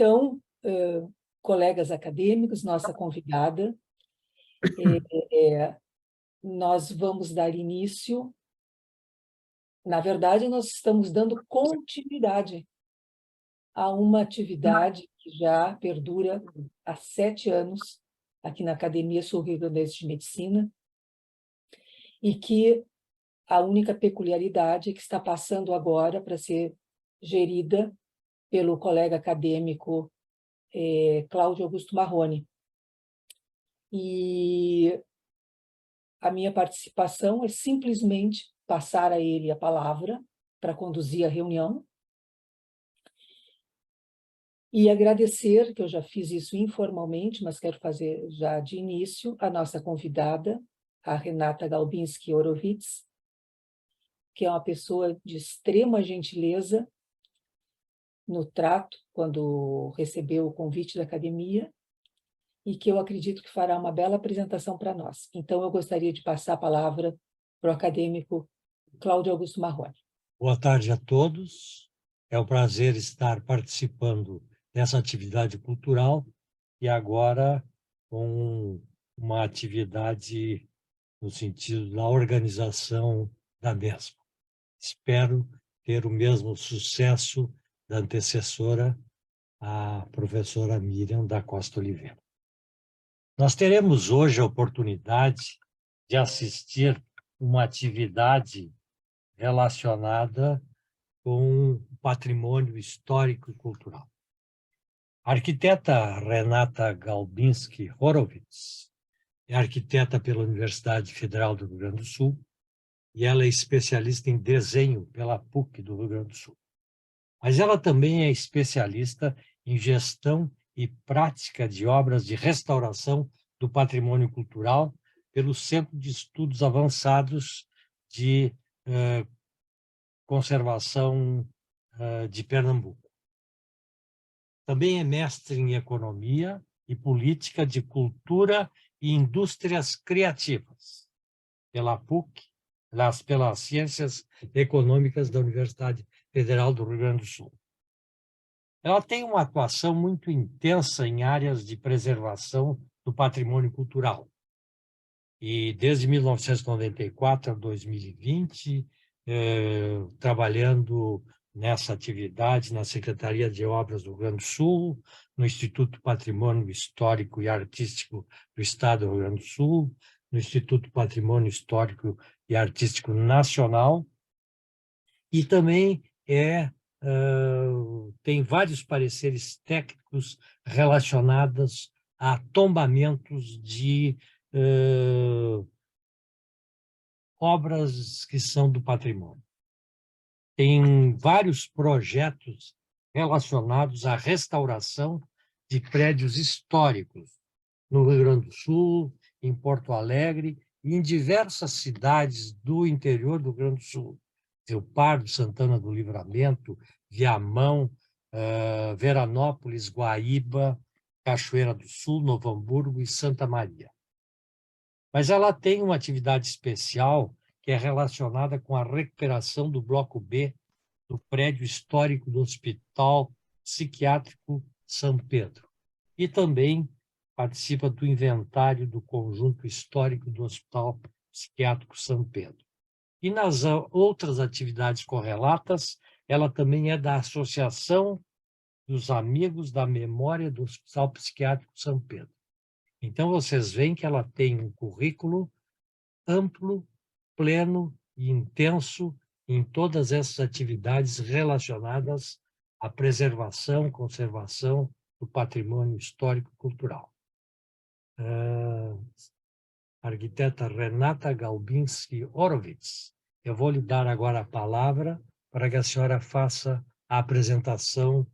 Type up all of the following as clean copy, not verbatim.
Então, colegas acadêmicos, nossa convidada, nós vamos dar início. Na verdade, nós estamos dando continuidade a uma atividade que já perdura há 7 anos aqui na Academia Sul-Rio-Grandense de Medicina e que a única peculiaridade é que está passando agora para ser gerida pelo colega acadêmico Cláudio Augusto Marrone. E a minha participação é simplesmente passar a ele a palavra para conduzir a reunião e agradecer, que eu já fiz isso informalmente, mas quero fazer já de início, a nossa convidada, a Renata Galbinski Horowitz, que é uma pessoa de extrema gentileza no trato, quando recebeu o convite da academia, e que eu acredito que fará uma bela apresentação para nós. Então, eu gostaria de passar a palavra para o acadêmico Cláudio Augusto Marrone. Boa tarde a todos. É um prazer estar participando dessa atividade cultural e agora com uma atividade no sentido da organização da mesma. Espero ter o mesmo sucesso da antecessora, a professora Miriam da Costa Oliveira. Nós teremos hoje a oportunidade de assistir uma atividade relacionada com o patrimônio histórico e cultural. A arquiteta Renata Galbinski Horowitz é arquiteta pela Universidade Federal do Rio Grande do Sul e ela é especialista em desenho pela PUC do Rio Grande do Sul. Mas ela também é especialista em gestão e prática de obras de restauração do patrimônio cultural pelo Centro de Estudos Avançados de Conservação de Pernambuco. Também é mestre em Economia e Política de Cultura e Indústrias Criativas, pela PUC, pelas Ciências Econômicas da Universidade Federal do Rio Grande do Sul. Ela tem uma atuação muito intensa em áreas de preservação do patrimônio cultural. E desde 1994 a 2020, trabalhando nessa atividade na Secretaria de Obras do Rio Grande do Sul, no Instituto Patrimônio Histórico e Artístico do Estado do Rio Grande do Sul, no Instituto Patrimônio Histórico e Artístico Nacional, e também tem vários pareceres técnicos relacionados a tombamentos de obras que são do patrimônio. Tem vários projetos relacionados à restauração de prédios históricos no Rio Grande do Sul, em Porto Alegre e em diversas cidades do interior do Rio Grande do Sul. Rio Pardo, Santana do Livramento, Viamão, Veranópolis, Guaíba, Cachoeira do Sul, Novo Hamburgo e Santa Maria. Mas ela tem uma atividade especial que é relacionada com a recuperação do Bloco B do prédio histórico do Hospital Psiquiátrico São Pedro. E também participa do inventário do conjunto histórico do Hospital Psiquiátrico São Pedro. E nas outras atividades correlatas, ela também é da Associação dos Amigos da Memória do Hospital Psiquiátrico São Pedro. Então, vocês veem que ela tem um currículo amplo, pleno e intenso em todas essas atividades relacionadas à preservação, conservação do patrimônio histórico e cultural. Arquiteta Renata Galbinski Horowitz, eu vou lhe dar agora a palavra para que a senhora faça a apresentação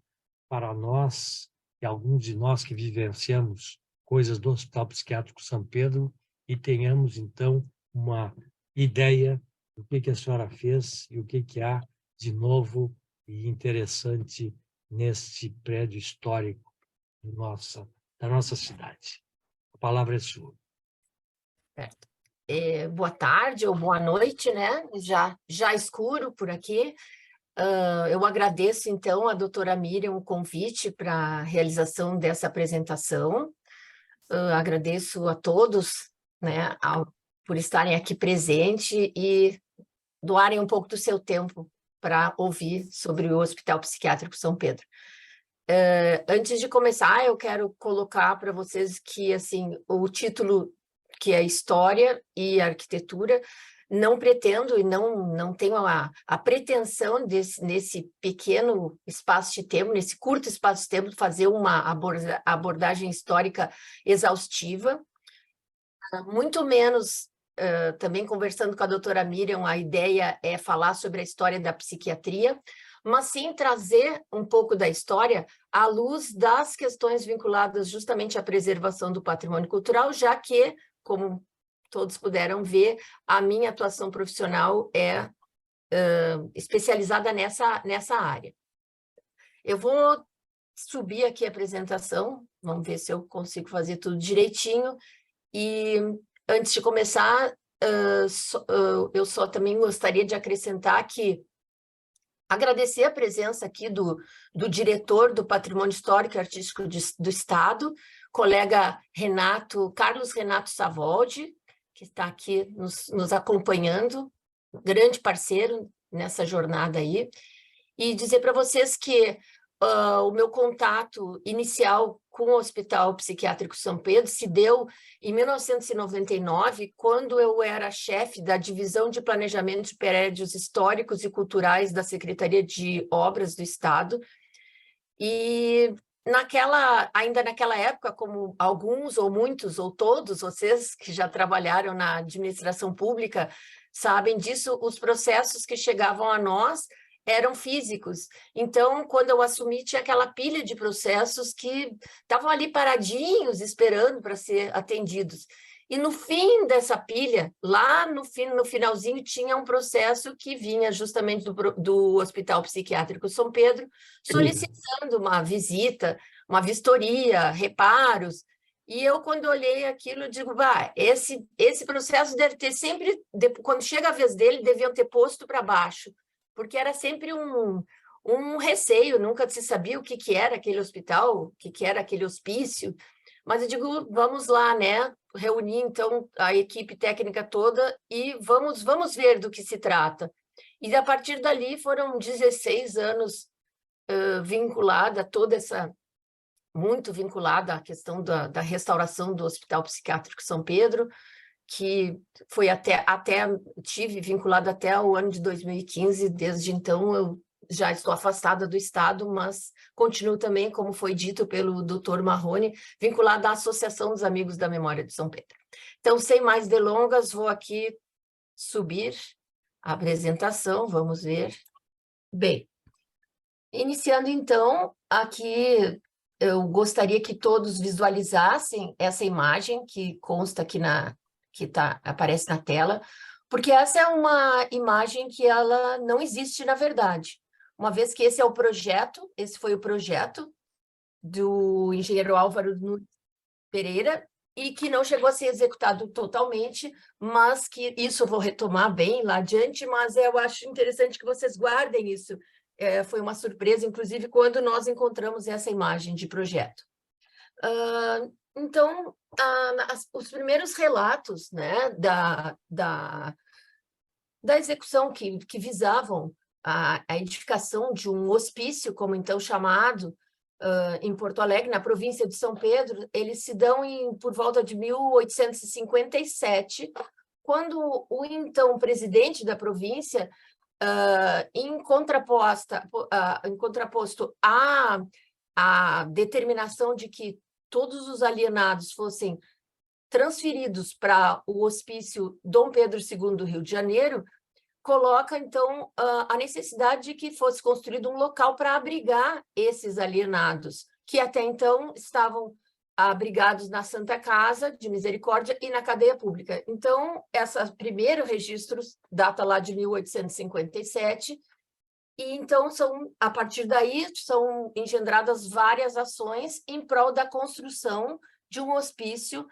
para nós, e alguns de nós que vivenciamos coisas do Hospital Psiquiátrico São Pedro, e tenhamos, então, uma ideia do que a senhora fez e o que há de novo e interessante neste prédio histórico da nossa cidade. A palavra é sua. Certo. Boa tarde ou boa noite, né? Já escuro por aqui. Eu agradeço, então, à doutora Miriam o convite para a realização dessa apresentação. Agradeço a todos, né, por estarem aqui presentes e doarem um pouco do seu tempo para ouvir sobre o Hospital Psiquiátrico São Pedro. Antes de começar, eu quero colocar para vocês que assim, o título, que é História e Arquitetura, não pretendo e não tenho a pretensão nesse pequeno espaço de tempo, nesse curto espaço de tempo, fazer uma abordagem histórica exaustiva, muito menos, também conversando com a doutora Miriam, a ideia é falar sobre a história da psiquiatria, mas sim trazer um pouco da história à luz das questões vinculadas justamente à preservação do patrimônio cultural, já que, como todos puderam ver, a minha atuação profissional é especializada nessa área. Eu vou subir aqui a apresentação, vamos ver se eu consigo fazer tudo direitinho, e antes de começar, eu só também gostaria de acrescentar que agradecer a presença aqui do diretor do Patrimônio Histórico e Artístico do Estado, colega Carlos Renato Savoldi, que está aqui nos acompanhando, grande parceiro nessa jornada aí, e dizer para vocês que o meu contato inicial com o Hospital Psiquiátrico São Pedro se deu em 1999, quando eu era chefe da Divisão de Planejamento de Prédios Históricos e Culturais da Secretaria de Obras do Estado. E ainda naquela época, como alguns ou muitos ou todos vocês que já trabalharam na administração pública sabem disso, os processos que chegavam a nós eram físicos. Então, quando eu assumi, tinha aquela pilha de processos que estavam ali paradinhos, esperando para ser atendidos. E no fim dessa pilha, lá no finalzinho, tinha um processo que vinha justamente do Hospital Psiquiátrico São Pedro, solicitando uma visita, uma vistoria, reparos. E eu, quando olhei aquilo, digo, esse processo deve ter sempre, quando chega a vez dele, deviam ter posto para baixo, porque era sempre um receio, nunca se sabia o que era aquele hospital, o que era aquele hospício, mas eu digo, vamos lá, né, reunir então a equipe técnica toda e vamos ver do que se trata. E a partir dali foram 16 anos vinculada a toda essa, muito vinculada à questão da restauração do Hospital Psiquiátrico São Pedro, que foi tive vinculado até o ano de 2015, desde então eu já estou afastada do Estado, mas continuo também, como foi dito pelo Dr. Marrone, vinculada à Associação dos Amigos da Memória de São Pedro. Então, sem mais delongas, vou aqui subir a apresentação, vamos ver. Bem, iniciando então, aqui eu gostaria que todos visualizassem essa imagem que consta aqui aparece na tela, porque essa é uma imagem que ela não existe na verdade, uma vez que esse foi o projeto do engenheiro Álvaro Nunes Pereira, e que não chegou a ser executado totalmente, mas que isso eu vou retomar bem lá adiante, mas eu acho interessante que vocês guardem isso. Foi uma surpresa, inclusive, quando nós encontramos essa imagem de projeto. Então, os primeiros relatos, né, da execução que visavam a edificação de um hospício, como então chamado, em Porto Alegre, na província de São Pedro, eles se dão por volta de 1857, quando o então presidente da província, em contraposto à determinação de que todos os alienados fossem transferidos para o hospício Dom Pedro II do Rio de Janeiro, coloca, então, a necessidade de que fosse construído um local para abrigar esses alienados, que até então estavam abrigados na Santa Casa de Misericórdia e na cadeia pública. Então, esse primeiro registro data lá de 1857, e então, a partir daí, são engendradas várias ações em prol da construção de um hospício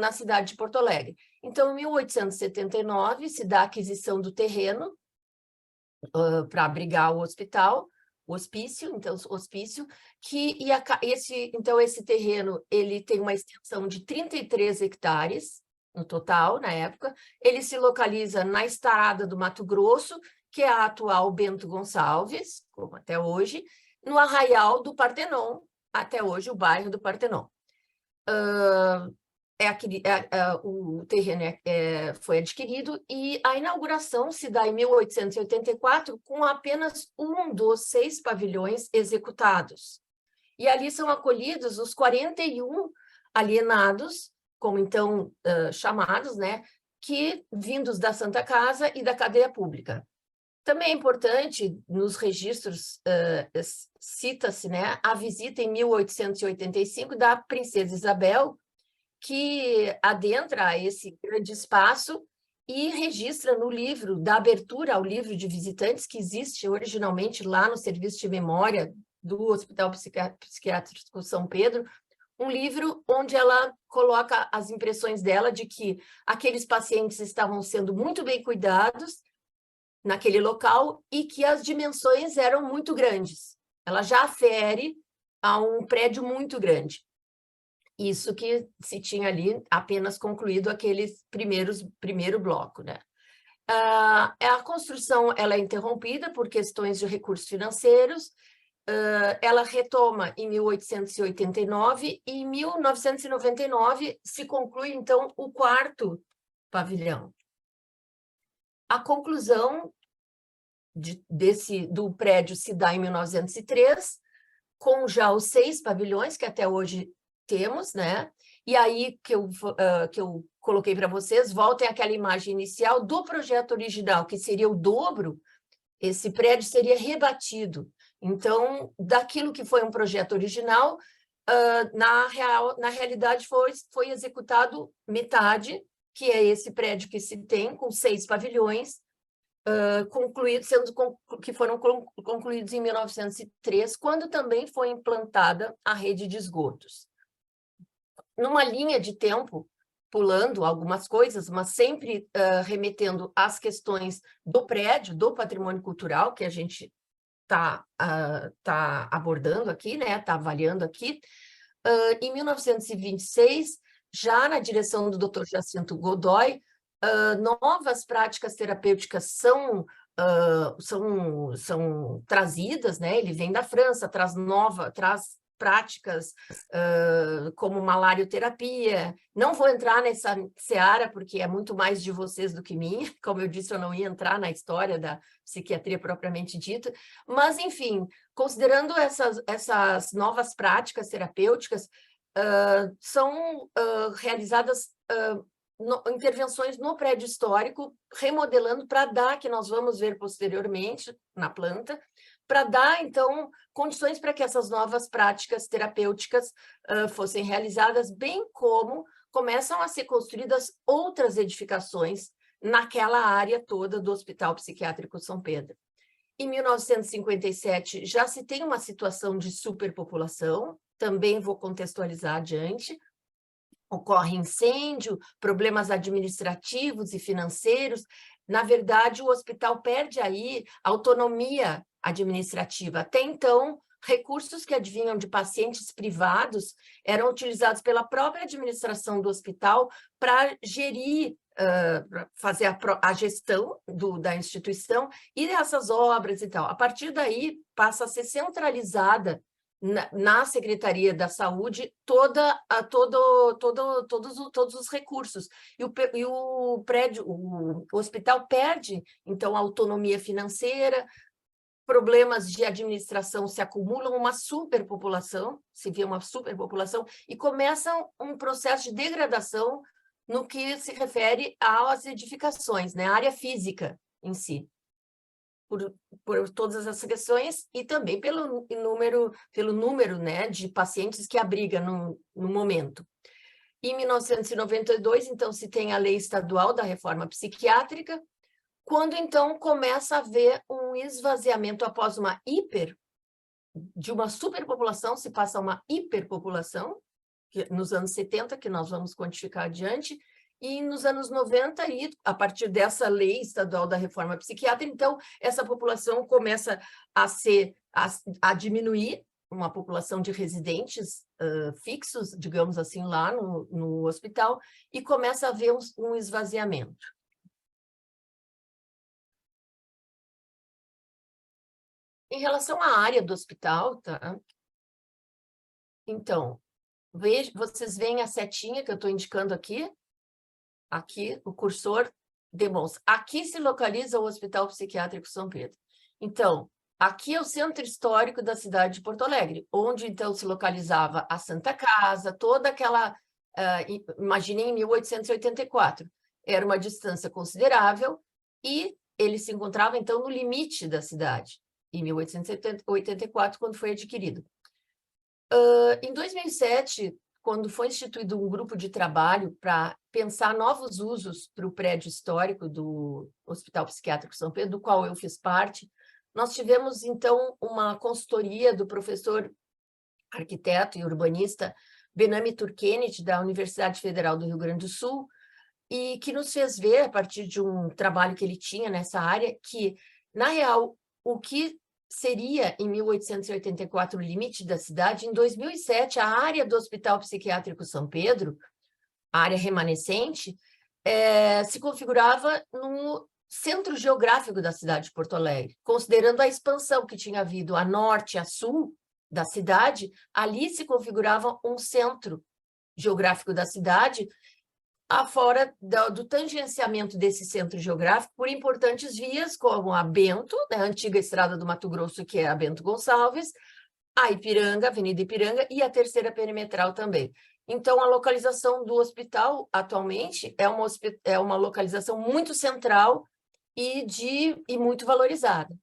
na cidade de Porto Alegre. Então, em 1879, se dá a aquisição do terreno, para abrigar o hospício, então esse terreno ele tem uma extensão de 33 hectares no total, na época. Ele se localiza na estrada do Mato Grosso, que é a atual Bento Gonçalves, como até hoje, no Arraial do Partenon, até hoje o bairro do Partenon. O terreno foi adquirido e a inauguração se dá em 1884 com apenas um dos 6 pavilhões executados. E ali são acolhidos os 41 alienados, como então chamados, né, que vindos da Santa Casa e da cadeia pública. Também é importante, nos registros, cita-se, né, a visita em 1885 da Princesa Isabel, que adentra esse grande espaço e registra no livro, da abertura ao livro de visitantes, que existe originalmente lá no Serviço de Memória do Hospital Psiquiátrico São Pedro, um livro onde ela coloca as impressões dela de que aqueles pacientes estavam sendo muito bem cuidados naquele local e que as dimensões eram muito grandes. Ela já afere a um prédio muito grande. Isso que se tinha ali apenas concluído aqueles primeiro bloco, né? A construção ela é interrompida por questões de recursos financeiros, ela retoma em 1889 e em 1999 se conclui, então, o 4º pavilhão. A conclusão do prédio se dá em 1903, com já os 6 pavilhões que até hoje temos, né? E aí que eu coloquei para vocês, voltem àquela imagem inicial do projeto original, que seria o dobro, esse prédio seria rebatido. Então, daquilo que foi um projeto original, na realidade foi executado metade, que é esse prédio que se tem, com 6 pavilhões, que foram concluídos em 1903, quando também foi implantada a rede de esgotos. Numa linha de tempo, pulando algumas coisas, mas sempre remetendo às questões do prédio, do patrimônio cultural, que a gente está abordando aqui, né? Está avaliando aqui. Em 1926, já na direção do Dr. Jacinto Godoy, novas práticas terapêuticas são trazidas, né? Ele vem da França, traz práticas como malarioterapia. Não vou entrar nessa seara, porque é muito mais de vocês do que minha. Como eu disse, eu não ia entrar na história da psiquiatria propriamente dita. Mas, enfim, considerando essas novas práticas terapêuticas, são realizadas intervenções no prédio histórico, remodelando para dar, que nós vamos ver posteriormente na planta, para dar, então, condições para que essas novas práticas terapêuticas fossem realizadas, bem como começam a ser construídas outras edificações naquela área toda do Hospital Psiquiátrico São Pedro. Em 1957, já se tem uma situação de superpopulação, também vou contextualizar adiante. Ocorre incêndio, problemas administrativos e financeiros. Na verdade, o hospital perde aí autonomia administrativa. Até então, recursos que advinham de pacientes privados eram utilizados pela própria administração do hospital para gerir, fazer a gestão da instituição e dessas obras e tal. A partir daí, passa a ser centralizada na Secretaria da Saúde todos os recursos. E o prédio, o hospital perde, então, a autonomia financeira, problemas de administração se acumulam, uma superpopulação, se vê uma superpopulação, e começa um processo de degradação no que se refere às edificações, né? A área física em si. Por todas essas questões e também pelo número, né, de pacientes que abriga no momento. Em 1992, então, se tem a Lei Estadual da Reforma Psiquiátrica, quando, então, começa a haver um esvaziamento após de uma superpopulação, se passa a uma hiperpopulação, nos anos 70, que nós vamos quantificar adiante, e nos anos 90, e a partir dessa lei estadual da reforma psiquiátrica, então, essa população começa a diminuir, uma população de residentes fixos, digamos assim, lá no hospital, e começa a haver um esvaziamento. Em relação à área do hospital, tá? Então, vocês veem a setinha que eu estou indicando aqui? Aqui, o cursor demonstra. Aqui se localiza o Hospital Psiquiátrico São Pedro. Então, aqui é o centro histórico da cidade de Porto Alegre, onde, então, se localizava a Santa Casa, toda aquela... imaginem em 1884. Era uma distância considerável e ele se encontrava, então, no limite da cidade, em 1884, quando foi adquirido. Em 2007, quando foi instituído um grupo de trabalho para pensar novos usos para o prédio histórico do Hospital Psiquiátrico São Pedro, do qual eu fiz parte, nós tivemos, então, uma consultoria do professor arquiteto e urbanista Benami Turkenet, da Universidade Federal do Rio Grande do Sul, e que nos fez ver, a partir de um trabalho que ele tinha nessa área, que, na real, o que seria, em 1884, o limite da cidade, em 2007, a área do Hospital Psiquiátrico São Pedro, a área remanescente, se configurava no centro geográfico da cidade de Porto Alegre, considerando a expansão que tinha havido a norte e a sul da cidade, ali se configurava um centro geográfico da cidade, afora do tangenciamento desse centro geográfico por importantes vias, como a Bento, né, a antiga estrada do Mato Grosso, que é a Bento Gonçalves, a Ipiranga, Avenida Ipiranga, e a terceira perimetral também. Então, a localização do hospital, atualmente, é uma localização muito central e muito valorizada.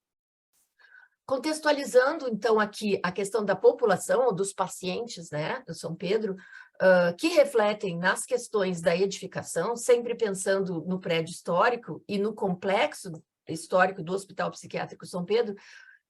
Contextualizando, então, aqui a questão da população, ou dos pacientes, né, do São Pedro, que refletem nas questões da edificação, sempre pensando no prédio histórico e no complexo histórico do Hospital Psiquiátrico São Pedro,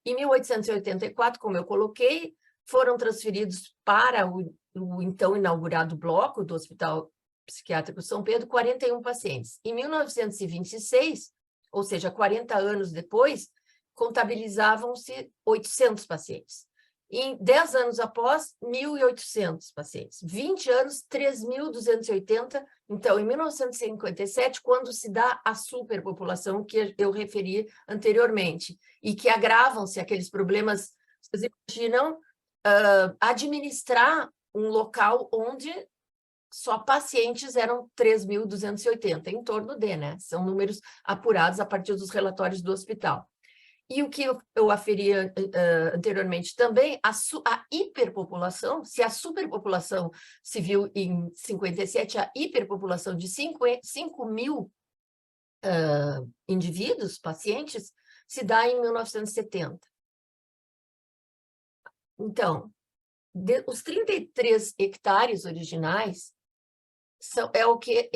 em 1884, como eu coloquei, foram transferidos para o então inaugurado bloco do Hospital Psiquiátrico São Pedro 41 pacientes. Em 1926, ou seja, 40 anos depois, contabilizavam-se 800 pacientes. Em 10 anos após, 1.800 pacientes. 20 anos, 3.280. Então, em 1957, quando se dá a superpopulação que eu referi anteriormente, e que agravam-se aqueles problemas, vocês imaginam administrar um local onde só pacientes eram 3.280, em torno de, né? São números apurados a partir dos relatórios do hospital. E o que eu aferi anteriormente também, a hiperpopulação, se a superpopulação se viu em 57, a hiperpopulação de 5.000 indivíduos, pacientes, se dá em 1970. Então, os 33 hectares originais é o que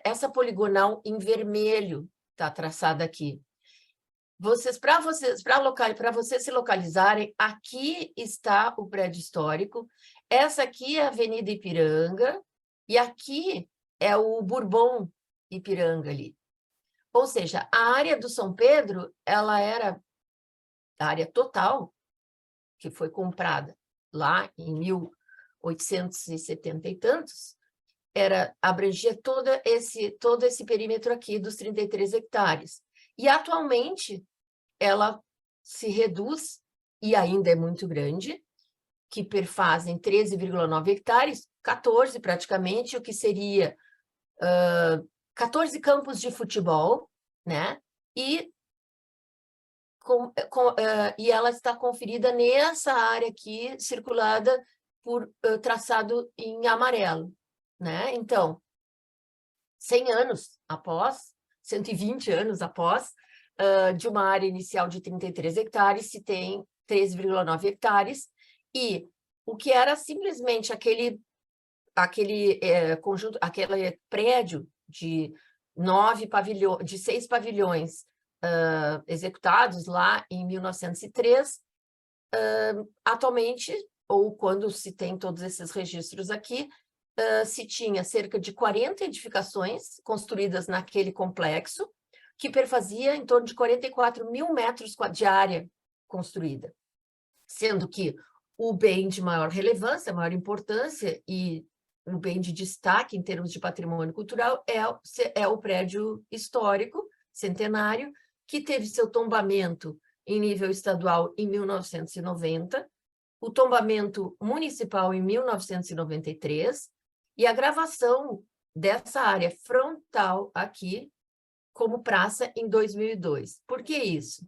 essa poligonal em vermelho está traçada aqui. Para vocês se localizarem, aqui está o prédio histórico, essa aqui é a Avenida Ipiranga, e aqui é o Bourbon Ipiranga ali. Ou seja, a área do São Pedro, ela era a área total, que foi comprada lá em 1870 e tantos, abrangia todo esse perímetro aqui dos 33 hectares. E, atualmente, ela se reduz, e ainda é muito grande, que perfazem 13,9 hectares, 14 praticamente, o que seria 14 campos de futebol, né? E ela está conferida nessa área aqui, circulada por traçado em amarelo, né? Então, 100 anos após, 120 anos após, de uma área inicial de 33 hectares, se tem 13,9 hectares, e o que era simplesmente aquele conjunto, aquele prédio de 6 pavilhões executados lá em 1903, atualmente, ou quando se tem todos esses registros aqui, se tinha cerca de 40 edificações construídas naquele complexo, que perfazia em torno de 44 mil metros de área construída, sendo que o bem de maior relevância, maior importância e o bem de destaque em termos de patrimônio cultural é o prédio histórico, centenário, que teve seu tombamento em nível estadual em 1990, o tombamento municipal em 1993 e a gravação dessa área frontal aqui como praça em 2002. Por que isso?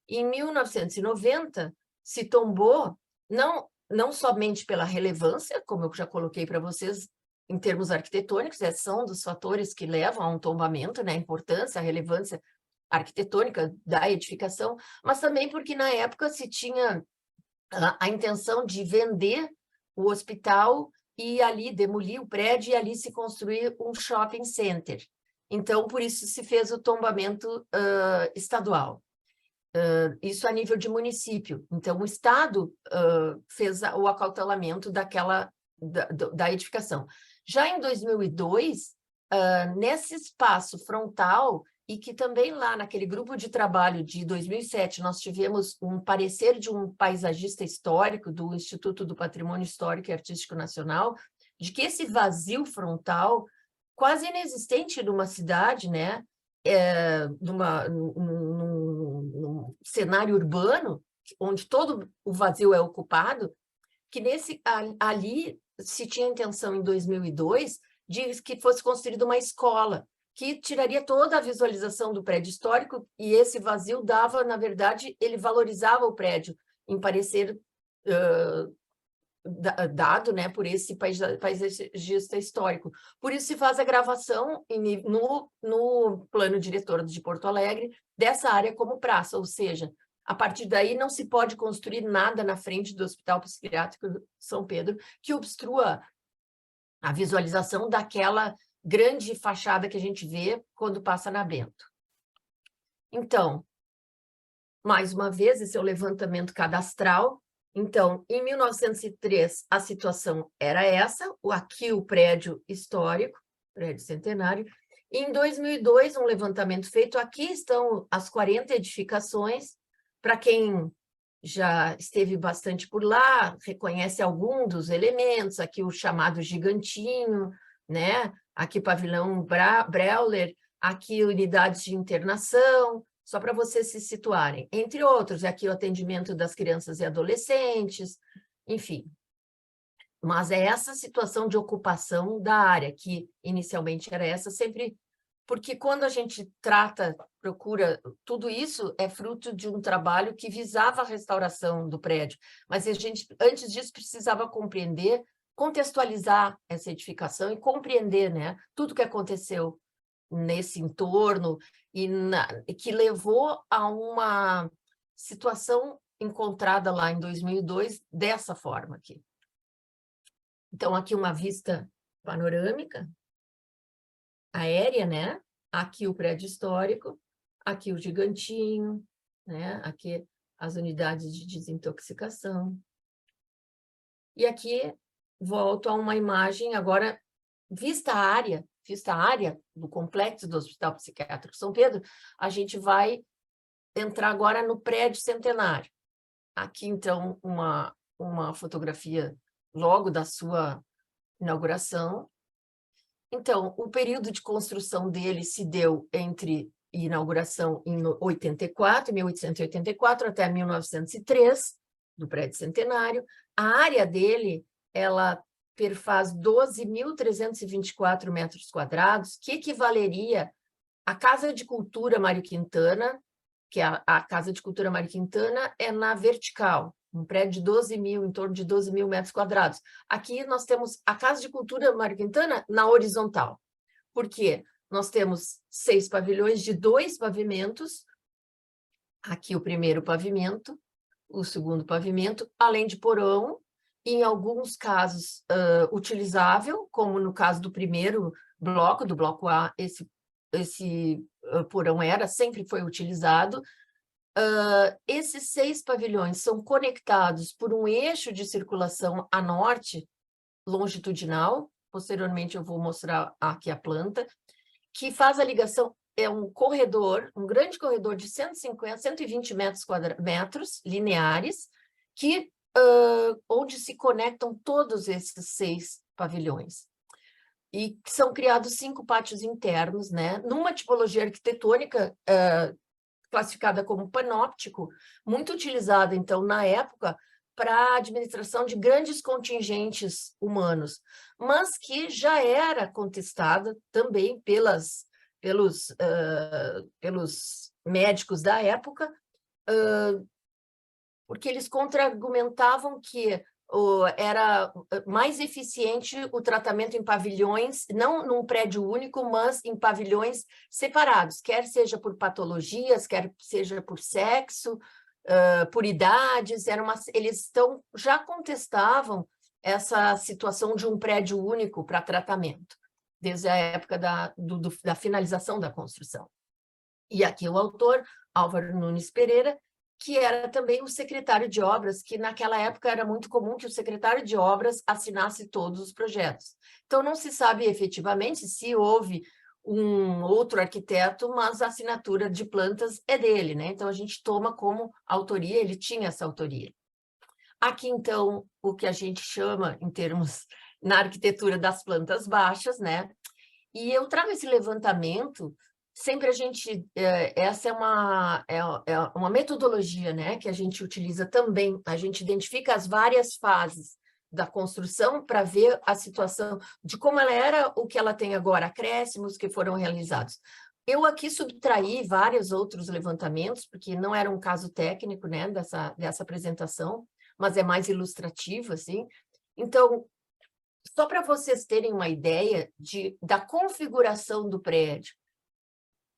Em 1990, se tombou, não somente pela relevância, como eu já coloquei para vocês, em termos arquitetônicos, são dos fatores que levam a um tombamento, né? A importância, a relevância arquitetônica da edificação, mas também porque na época se tinha a intenção de vender o hospital e ali demolir o prédio e ali se construir um shopping center. Então, por isso se fez o tombamento estadual. Isso a nível de município. Então, o Estado fez o acautelamento da edificação. Já em 2002, nesse espaço frontal, e que também lá naquele grupo de trabalho de 2007, nós tivemos um parecer de um paisagista histórico do Instituto do Patrimônio Histórico e Artístico Nacional, de que esse vazio frontal, quase inexistente numa cidade, né, num cenário urbano, onde todo o vazio é ocupado, que ali se tinha intenção em 2002 de que fosse construída uma escola, que tiraria toda a visualização do prédio histórico, e esse vazio dava, na verdade, ele valorizava o prédio, em parecer dado, né, por esse paisagista histórico. Por isso se faz a gravação no plano diretor de Porto Alegre dessa área como praça, ou seja, a partir daí não se pode construir nada na frente do Hospital Psiquiátrico São Pedro que obstrua a visualização daquela grande fachada que a gente vê quando passa na Bento. Então, mais uma vez, esse é o levantamento cadastral. Então, em 1903, a situação era essa, aqui o prédio histórico, prédio centenário. Em 2002, um levantamento feito, aqui estão as 40 edificações, para quem já esteve bastante por lá, reconhece algum dos elementos, aqui o chamado Gigantinho, né? Aqui pavilhão Breuler, aqui unidades de internação, só para vocês se situarem. Entre outros, aqui o atendimento das crianças e adolescentes, enfim. Mas é essa situação de ocupação da área, que inicialmente era essa, sempre... Porque quando a gente procura, tudo isso é fruto de um trabalho que visava a restauração do prédio, mas a gente, antes disso, precisava compreender, contextualizar essa edificação e compreender, né, tudo que aconteceu nesse entorno e que levou a uma situação encontrada lá em 2002 dessa forma aqui. Então, aqui uma vista panorâmica, aérea, né? Aqui o prédio histórico, aqui o Gigantinho, né? Aqui as unidades de desintoxicação. E aqui volto a uma imagem agora vista a área do complexo do Hospital Psiquiátrico São Pedro, a gente vai entrar agora no prédio centenário. Aqui, então, uma fotografia logo da sua inauguração. Então, o período de construção dele se deu entre inauguração em 1884, até 1903, do prédio centenário. A área dele, ela perfaz 12.324 metros quadrados, que equivaleria à Casa de Cultura Mário Quintana, que a Casa de Cultura Mário Quintana é na vertical, um prédio de em torno de 12.000 metros quadrados. Aqui nós temos a Casa de Cultura Mário Quintana na horizontal. Por quê? Nós temos 6 pavilhões de 2 pavimentos, aqui o primeiro pavimento, o segundo pavimento, além de porão, em alguns casos utilizável, como no caso do primeiro bloco, do bloco A, esse porão sempre foi utilizado. Esses 6 pavilhões são conectados por um eixo de circulação a norte, longitudinal, posteriormente eu vou mostrar aqui a planta, que faz a ligação, é um corredor, um grande corredor de 150, 120 metros lineares, onde se conectam todos esses 6 pavilhões. E são criados 5 pátios internos, né? Numa tipologia arquitetônica classificada como panóptico, muito utilizada, então, na época, para a administração de grandes contingentes humanos, mas que já era contestada também pelos médicos da época, porque eles contra-argumentavam que era mais eficiente o tratamento em pavilhões, não num prédio único, mas em pavilhões separados, quer seja por patologias, quer seja por sexo, por idades, eles já contestavam essa situação de um prédio único para tratamento, desde a época da finalização da construção. E aqui o autor, Álvaro Nunes Pereira, que era também o secretário de obras, que naquela época era muito comum que o secretário de obras assinasse todos os projetos. Então, não se sabe efetivamente se houve um outro arquiteto, mas a assinatura de plantas é dele, né? Então, a gente toma como autoria, ele tinha essa autoria. Aqui, então, o que a gente chama, em termos, na arquitetura das plantas baixas, né? E eu trago esse levantamento. Sempre a gente, essa é uma metodologia, né, que a gente utiliza também, a gente identifica as várias fases da construção para ver a situação de como ela era, o que ela tem agora, acréscimos que foram realizados. Eu aqui subtraí vários outros levantamentos, porque não era um caso técnico, né, dessa apresentação, mas é mais ilustrativo, assim. Então, só para vocês terem uma ideia da configuração do prédio,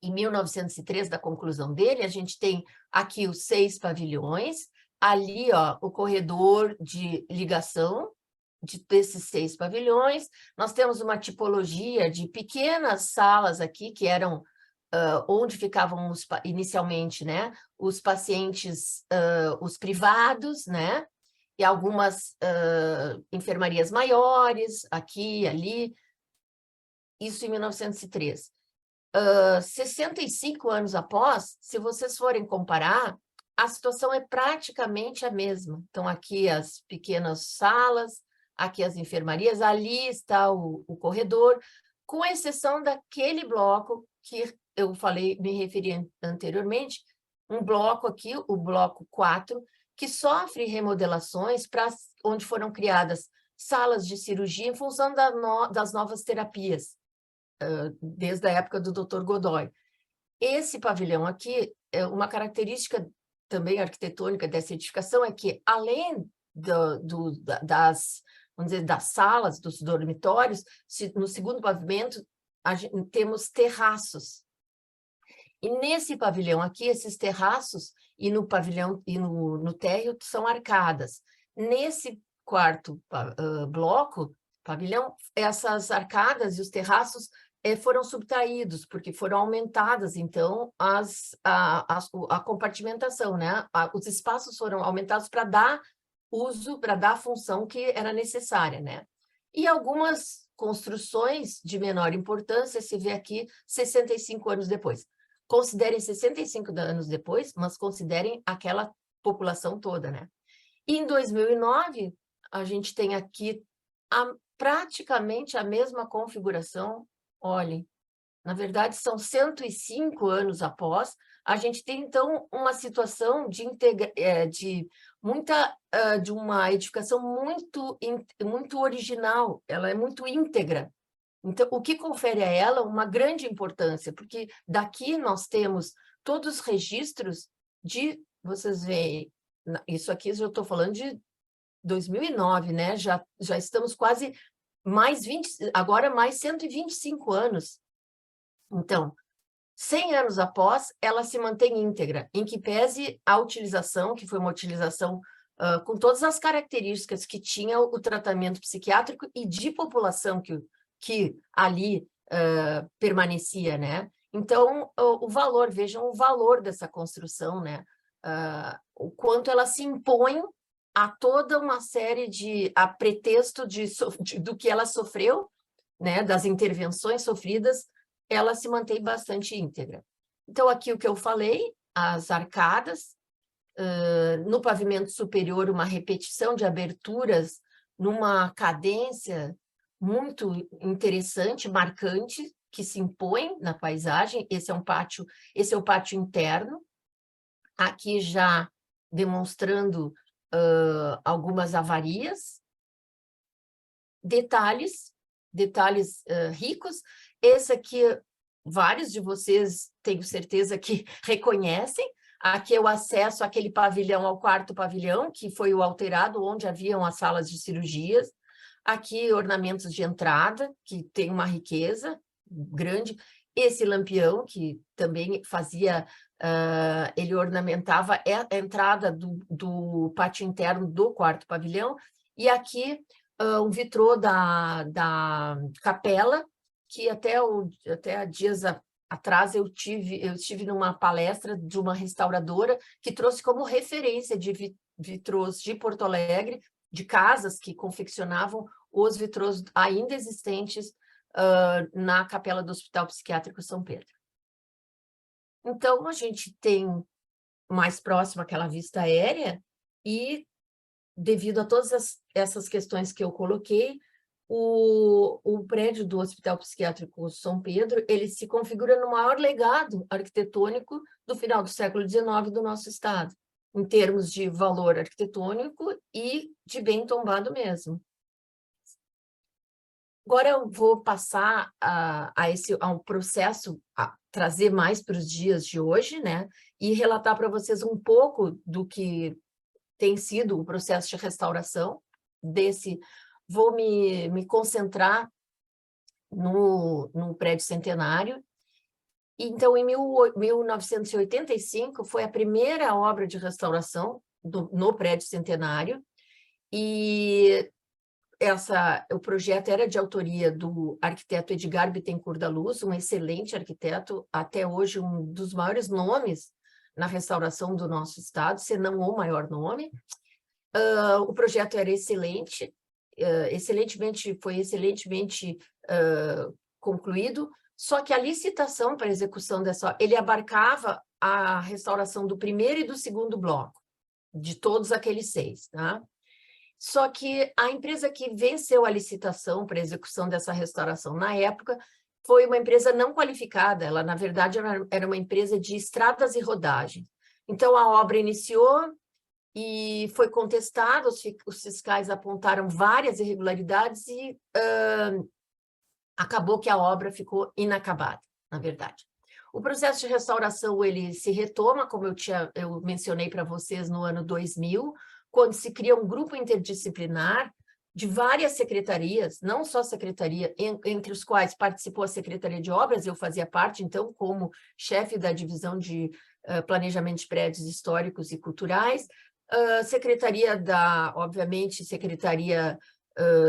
em 1903, da conclusão dele, a gente tem aqui os 6 pavilhões, ali ó, o corredor de ligação desses 6 pavilhões, nós temos uma tipologia de pequenas salas aqui, que eram onde ficavam inicialmente, né, os pacientes, os privados, né, e algumas enfermarias maiores, aqui, ali, isso em 1903. 65 anos após, se vocês forem comparar, a situação é praticamente a mesma. Então, aqui as pequenas salas, aqui as enfermarias, ali está o corredor, com exceção daquele bloco que eu falei, me referi anteriormente, um bloco aqui, o bloco 4, que sofre remodelações para onde foram criadas salas de cirurgia em função das novas terapias, desde a época do Dr. Godoy. Esse pavilhão aqui, uma característica também arquitetônica dessa edificação é que, além vamos dizer, das salas, dos dormitórios, no segundo pavimento, temos terraços. E nesse pavilhão aqui, esses terraços, e no pavilhão e no térreo, são arcadas. Nesse quarto pavilhão, essas arcadas e os terraços foram subtraídos, porque foram aumentadas, então, a compartimentação, né? Os espaços foram aumentados para dar uso, para dar a função que era necessária, né? E algumas construções de menor importância se vê aqui 65 anos depois. Considerem 65 anos depois, mas considerem aquela população toda, né? E em 2009, a gente tem aqui praticamente a mesma configuração. Olhem, na verdade, são 105 anos após, a gente tem, então, uma situação de uma edificação muito original, ela é muito íntegra. Então, o que confere a ela uma grande importância, porque daqui nós temos todos os registros vocês veem, isso aqui eu estou falando de 2009, né? Já estamos quase agora mais 125 anos. Então, 100 anos após, ela se mantém íntegra, em que pese a utilização, que foi uma utilização com todas as características que tinha o tratamento psiquiátrico e de população que ali permanecia, né? Então, o valor, vejam o valor dessa construção, né? O quanto ela se impõe a toda uma série a pretexto do que ela sofreu, né, das intervenções sofridas, ela se mantém bastante íntegra. Então, aqui o que eu falei, as arcadas, no pavimento superior, uma repetição de aberturas numa cadência muito interessante, marcante, que se impõe na paisagem. Esse é o pátio interno, aqui já demonstrando algumas avarias, detalhes ricos. Esse aqui, vários de vocês, tenho certeza que reconhecem. Aqui é o acesso àquele pavilhão, ao quarto pavilhão, que foi o alterado, onde haviam as salas de cirurgias. Aqui, ornamentos de entrada, que tem uma riqueza grande. Esse lampião, que também fazia, ele ornamentava a entrada do pátio interno do quarto pavilhão. E aqui, um vitrô da capela, que até dias atrás eu estive numa palestra de uma restauradora que trouxe como referência de vitrôs de Porto Alegre, de casas que confeccionavam os vitrôs ainda existentes na capela do Hospital Psiquiátrico São Pedro. Então, a gente tem mais próximo aquela vista aérea e, devido a todas essas questões que eu coloquei, o prédio do Hospital Psiquiátrico São Pedro, ele se configura no maior legado arquitetônico do final do século XIX do nosso estado, em termos de valor arquitetônico e de bem tombado mesmo. Agora eu vou passar a um processo, a trazer mais para os dias de hoje, né? E relatar para vocês um pouco do que tem sido o processo de restauração desse. Vou me concentrar no prédio centenário. Então, em 1985, foi a primeira obra de restauração no prédio centenário, e o projeto era de autoria do arquiteto Edgar Bittencourt da Luz, um excelente arquiteto, até hoje um dos maiores nomes na restauração do nosso estado, se não o maior nome. O projeto era excelente, foi excelentemente concluído, só que a licitação para a execução ele abarcava a restauração do primeiro e do segundo bloco, de todos aqueles 6, tá? Só que a empresa que venceu a licitação para a execução dessa restauração na época foi uma empresa não qualificada, ela, na verdade, era uma empresa de estradas e rodagens. Então, a obra iniciou e foi contestada, os fiscais apontaram várias irregularidades e acabou que a obra ficou inacabada, na verdade. O processo de restauração, ele se retoma, como eu mencionei para vocês no ano 2000, quando se cria um grupo interdisciplinar de várias secretarias, não só secretaria, entre os quais participou a Secretaria de Obras, eu fazia parte, então, como chefe da divisão de planejamento de prédios históricos e culturais, obviamente, Secretaria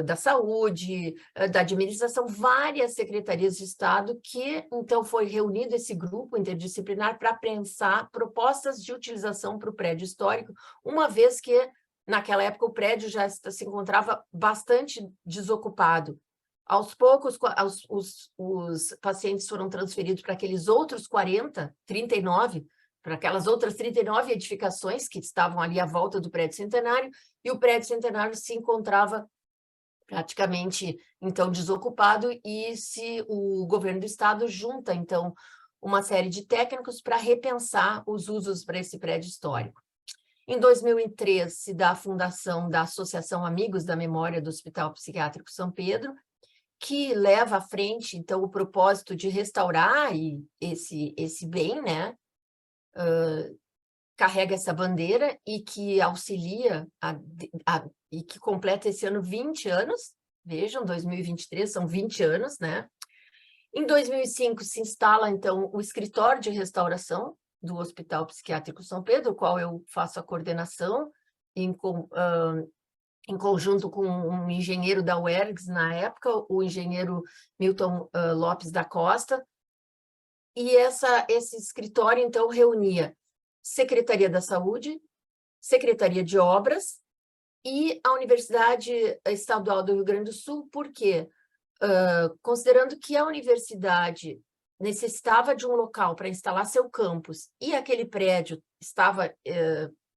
da Saúde, da Administração, várias secretarias de Estado que, então, foi reunido esse grupo interdisciplinar para pensar propostas de utilização para o prédio histórico, uma vez que, naquela época, o prédio já se encontrava bastante desocupado. Aos poucos, os pacientes foram transferidos para aqueles outros 39, para aquelas outras 39 edificações que estavam ali à volta do prédio centenário, e o prédio centenário se encontrava praticamente, então, desocupado, e o governo do estado junta, então, uma série de técnicos para repensar os usos para esse prédio histórico. Em 2003, se dá a fundação da Associação Amigos da Memória do Hospital Psiquiátrico São Pedro, que leva à frente, então, o propósito de restaurar esse bem, né? Carrega essa bandeira e que auxilia e que completa esse ano 20 anos, vejam, 2023 são 20 anos, né? Em 2005 se instala, então, o escritório de restauração do Hospital Psiquiátrico São Pedro, o qual eu faço a coordenação, em conjunto com um engenheiro da UERGS na época, o engenheiro Milton Lopes da Costa, e esse escritório, então, reunia Secretaria da Saúde, Secretaria de Obras e a Universidade Estadual do Rio Grande do Sul. Por quê? considerando que a universidade necessitava de um local para instalar seu campus e aquele prédio estava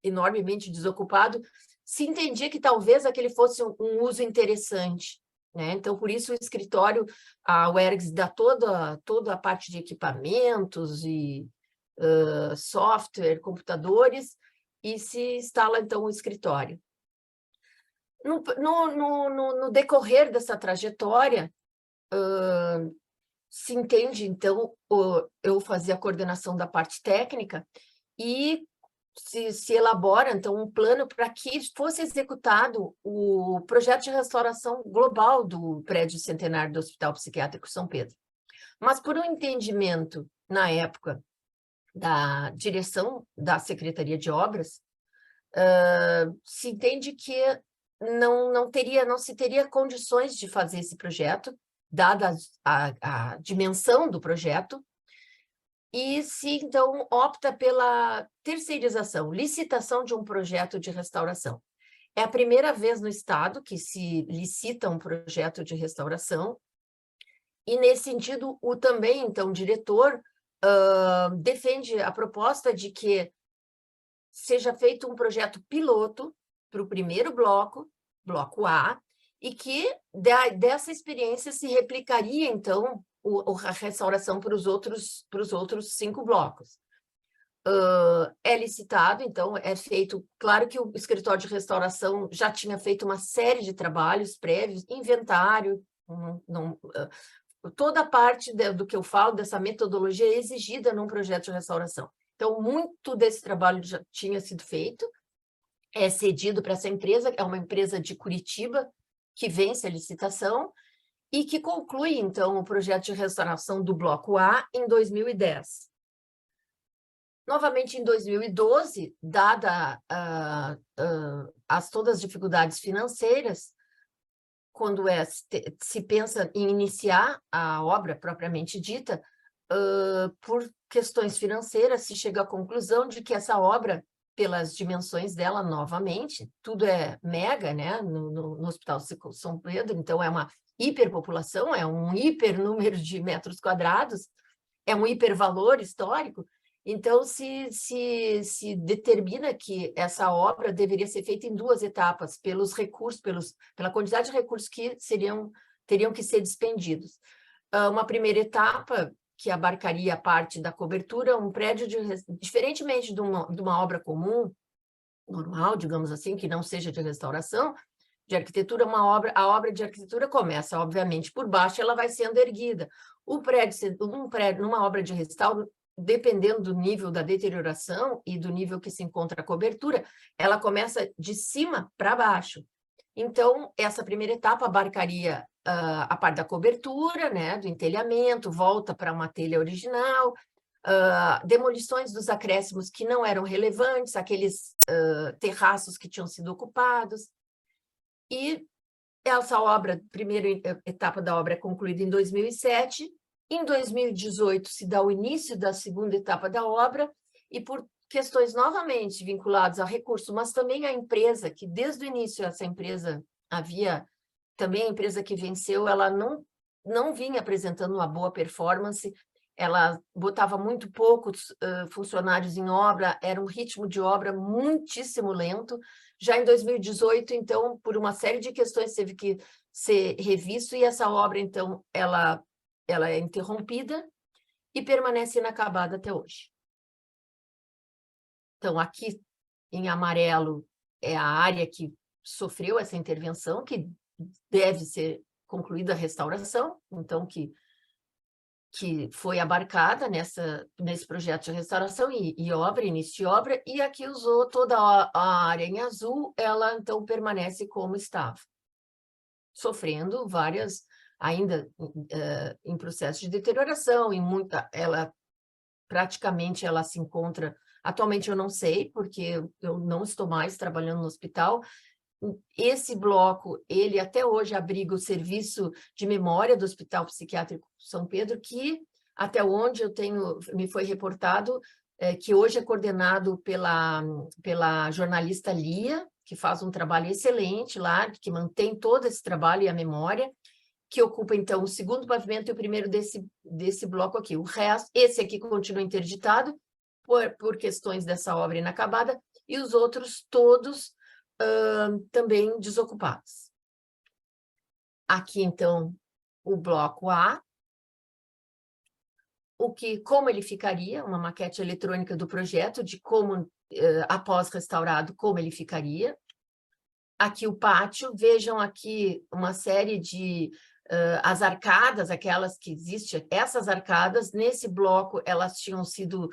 enormemente desocupado, se entendia que talvez aquele fosse um uso interessante, né? Então, por isso o escritório, a UERGS dá toda a parte de equipamentos e software, computadores, e se instala, então, o escritório. No decorrer dessa trajetória, se entende, então, eu fazia a coordenação da parte técnica e se elabora, então, um plano para que fosse executado o projeto de restauração global do prédio centenário do Hospital Psiquiátrico São Pedro. Mas por um entendimento, na época, da direção da Secretaria de Obras, se entende que não se teria condições de fazer esse projeto, dada a dimensão do projeto, e se, então, opta pela terceirização, licitação de um projeto de restauração. É a primeira vez no Estado que se licita um projeto de restauração, e, nesse sentido, também, então, o diretor defende a proposta de que seja feito um projeto piloto para o primeiro bloco, bloco A, e que dessa experiência se replicaria, então, a restauração para os outros 5 blocos. É licitado, então, é feito... Claro que o escritório de restauração já tinha feito uma série de trabalhos prévios, inventário, toda a parte do que eu falo, dessa metodologia é exigida num projeto de restauração. Então, muito desse trabalho já tinha sido feito, é cedido para essa empresa, é uma empresa de Curitiba, que vence a licitação, e que conclui, então, o projeto de restauração do Bloco A em 2010. Novamente, em 2012, dada todas as dificuldades financeiras, quando se pensa em iniciar a obra propriamente dita, por questões financeiras, se chega à conclusão de que essa obra, pelas dimensões dela, novamente, tudo é mega, né, no Hospital São Pedro, então é uma hiperpopulação, é um hiper número de metros quadrados, é um hipervalor histórico, então se determina que essa obra deveria ser feita em 2 etapas, pelos recursos, pela quantidade de recursos que teriam que ser despendidos. Uma primeira etapa, que abarcaria a parte da cobertura, um prédio, diferentemente de uma obra comum, normal, digamos assim, que não seja de restauração, de arquitetura, a obra de arquitetura começa, obviamente, por baixo, ela vai sendo erguida. Numa obra de restauro, dependendo do nível da deterioração e do nível que se encontra a cobertura, ela começa de cima para baixo. Então, essa primeira etapa abarcaria a parte da cobertura, né, do entelhamento, volta para uma telha original, demolições dos acréscimos que não eram relevantes, aqueles terraços que tinham sido ocupados. E essa obra, primeira etapa da obra é concluída em 2007. Em 2018 se dá o início da segunda etapa da obra, e por questões novamente vinculadas a recursos, mas também a empresa, que desde o início essa empresa também a empresa que venceu, ela não vinha apresentando uma boa performance, ela botava muito poucos funcionários em obra, era um ritmo de obra muitíssimo lento. Já em 2018, então, por uma série de questões, teve que ser revisto, e essa obra, então, ela é interrompida e permanece inacabada até hoje. Então, aqui em amarelo é a área que sofreu essa intervenção, que deve ser concluída a restauração, então, que foi abarcada nesse projeto de restauração e obra, início de obra, e aqui usou toda a área em azul, ela, então, permanece como estava, sofrendo várias, ainda em processo de deterioração, praticamente ela se encontra, atualmente eu não sei, porque eu não estou mais trabalhando no hospital. Esse bloco, ele até hoje abriga o serviço de memória do Hospital Psiquiátrico São Pedro, que, até onde me foi reportado, que hoje é coordenado pela jornalista Lia, que faz um trabalho excelente lá, que mantém todo esse trabalho e a memória, que ocupa, então, o segundo pavimento e o primeiro desse bloco aqui. O resto, esse aqui continua interditado por questões dessa obra inacabada, e os outros todos também desocupados. Aqui, então, o bloco A, como ele ficaria, uma maquete eletrônica do projeto, de como, após restaurado, como ele ficaria. Aqui o pátio, vejam aqui uma série de as arcadas, aquelas que existem, essas arcadas, nesse bloco, elas tinham sido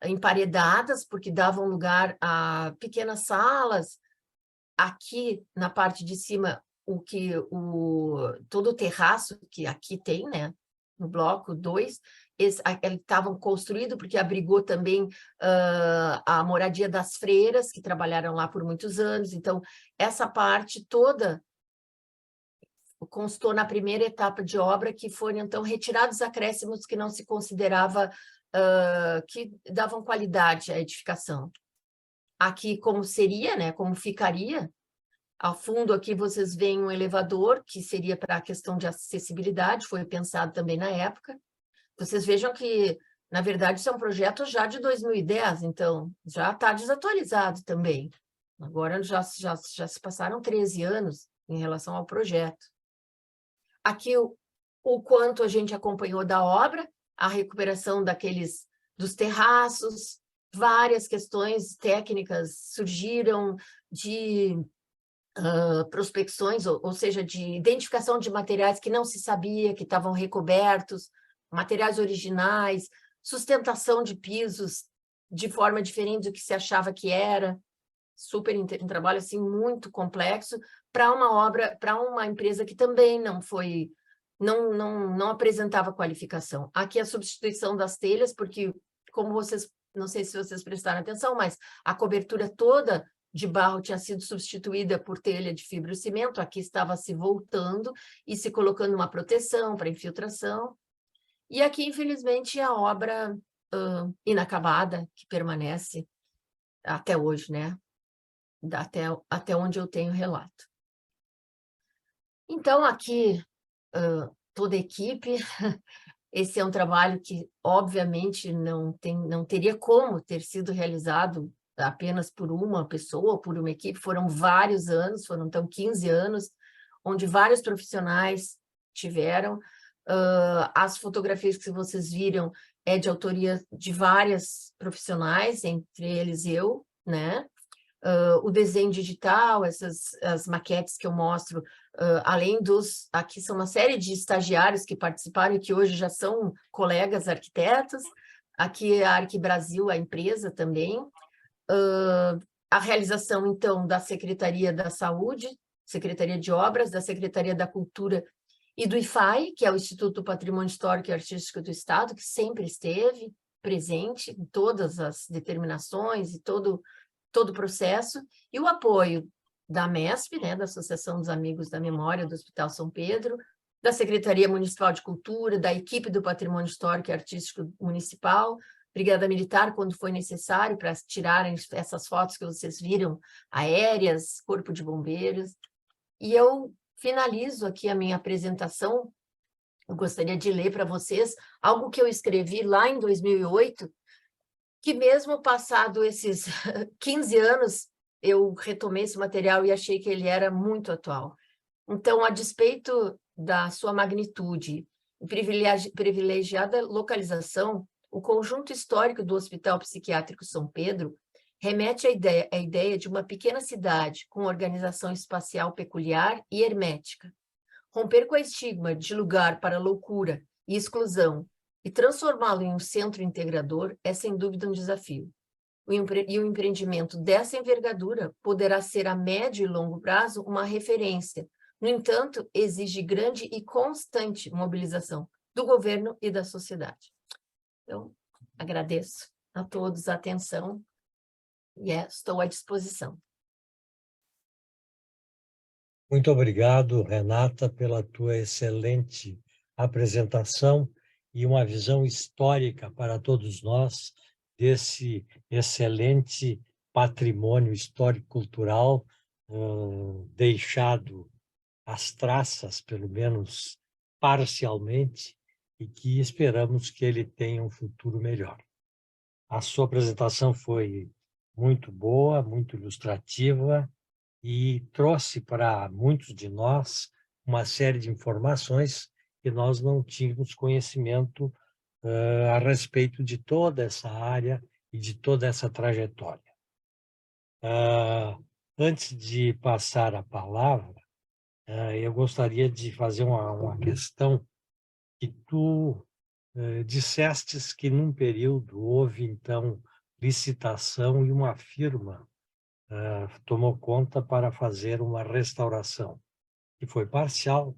emparedadas, porque davam lugar a pequenas salas. Aqui, na parte de cima, todo o terraço que aqui tem, né, no bloco 2, estavam construídos porque abrigou também a moradia das freiras, que trabalharam lá por muitos anos. Então, essa parte toda constou na primeira etapa de obra, que foram, então, retirados acréscimos que não se considerava que davam qualidade à edificação. Aqui, como seria, né, como ficaria, ao fundo aqui vocês veem um elevador, que seria para a questão de acessibilidade, foi pensado também na época. Vocês vejam que, na verdade, isso é um projeto já de 2010, então já está desatualizado também. Agora já se passaram 13 anos em relação ao projeto. Aqui o quanto a gente acompanhou da obra, a recuperação dos terraços, várias questões técnicas surgiram de prospecções, ou seja, de identificação de materiais que não se sabia, que estavam recobertos, materiais originais, sustentação de pisos de forma diferente do que se achava que era. Um trabalho assim muito complexo para uma obra, para uma empresa que também não apresentava qualificação. Aqui a substituição das telhas, porque como vocês, não sei se vocês prestaram atenção, mas a cobertura toda de barro tinha sido substituída por telha de fibrocimento, aqui estava se voltando e se colocando uma proteção para infiltração. E aqui, infelizmente, a obra inacabada, que permanece até hoje, né? Até onde eu tenho relato. Então, aqui, toda a equipe, esse é um trabalho que, obviamente, não teria como ter sido realizado apenas por uma pessoa, por uma equipe. Foram vários anos, foram então 15 anos, onde vários profissionais tiveram. As fotografias que vocês viram é de autoria de várias profissionais, entre eles eu, né? O desenho digital, as maquetes que eu mostro, além aqui são uma série de estagiários que participaram e que hoje já são colegas arquitetos. Aqui a Arquibrasil, a empresa também. A realização, então, da Secretaria da Saúde, Secretaria de Obras, da Secretaria da Cultura e do IFAI, que é o Instituto Patrimônio Histórico e Artístico do Estado, que sempre esteve presente em todas as determinações e todo o processo, e o apoio da MESP, né, da Associação dos Amigos da Memória do Hospital São Pedro, da Secretaria Municipal de Cultura, da equipe do Patrimônio Histórico e Artístico Municipal, Brigada Militar, quando foi necessário, para tirarem essas fotos que vocês viram, aéreas, Corpo de Bombeiros. E eu finalizo aqui a minha apresentação. Eu gostaria de ler para vocês algo que eu escrevi lá em 2008, que mesmo passado esses 15 anos, eu retomei esse material e achei que ele era muito atual. Então, a despeito da sua magnitude e privilegiada localização, o conjunto histórico do Hospital Psiquiátrico São Pedro remete à ideia de uma pequena cidade com organização espacial peculiar e hermética. Romper com o estigma de lugar para loucura e exclusão e transformá-lo em um centro integrador é, sem dúvida, um desafio. E o empreendimento dessa envergadura poderá ser a médio e longo prazo uma referência. No entanto, exige grande e constante mobilização do governo e da sociedade. Então, agradeço a todos a atenção e estou à disposição. Muito obrigado, Renata, pela tua excelente apresentação e uma visão histórica para todos nós desse excelente patrimônio histórico-cultural deixado, as traças, pelo menos parcialmente e que esperamos que ele tenha um futuro melhor. A sua apresentação foi muito boa, muito ilustrativa e trouxe para muitos de nós uma série de informações que nós não tínhamos conhecimento a respeito de toda essa área e de toda essa trajetória. Antes de passar a palavra, eu gostaria de fazer uma questão que tu dissestes que num período houve, então, licitação e uma firma tomou conta para fazer uma restauração, que foi parcial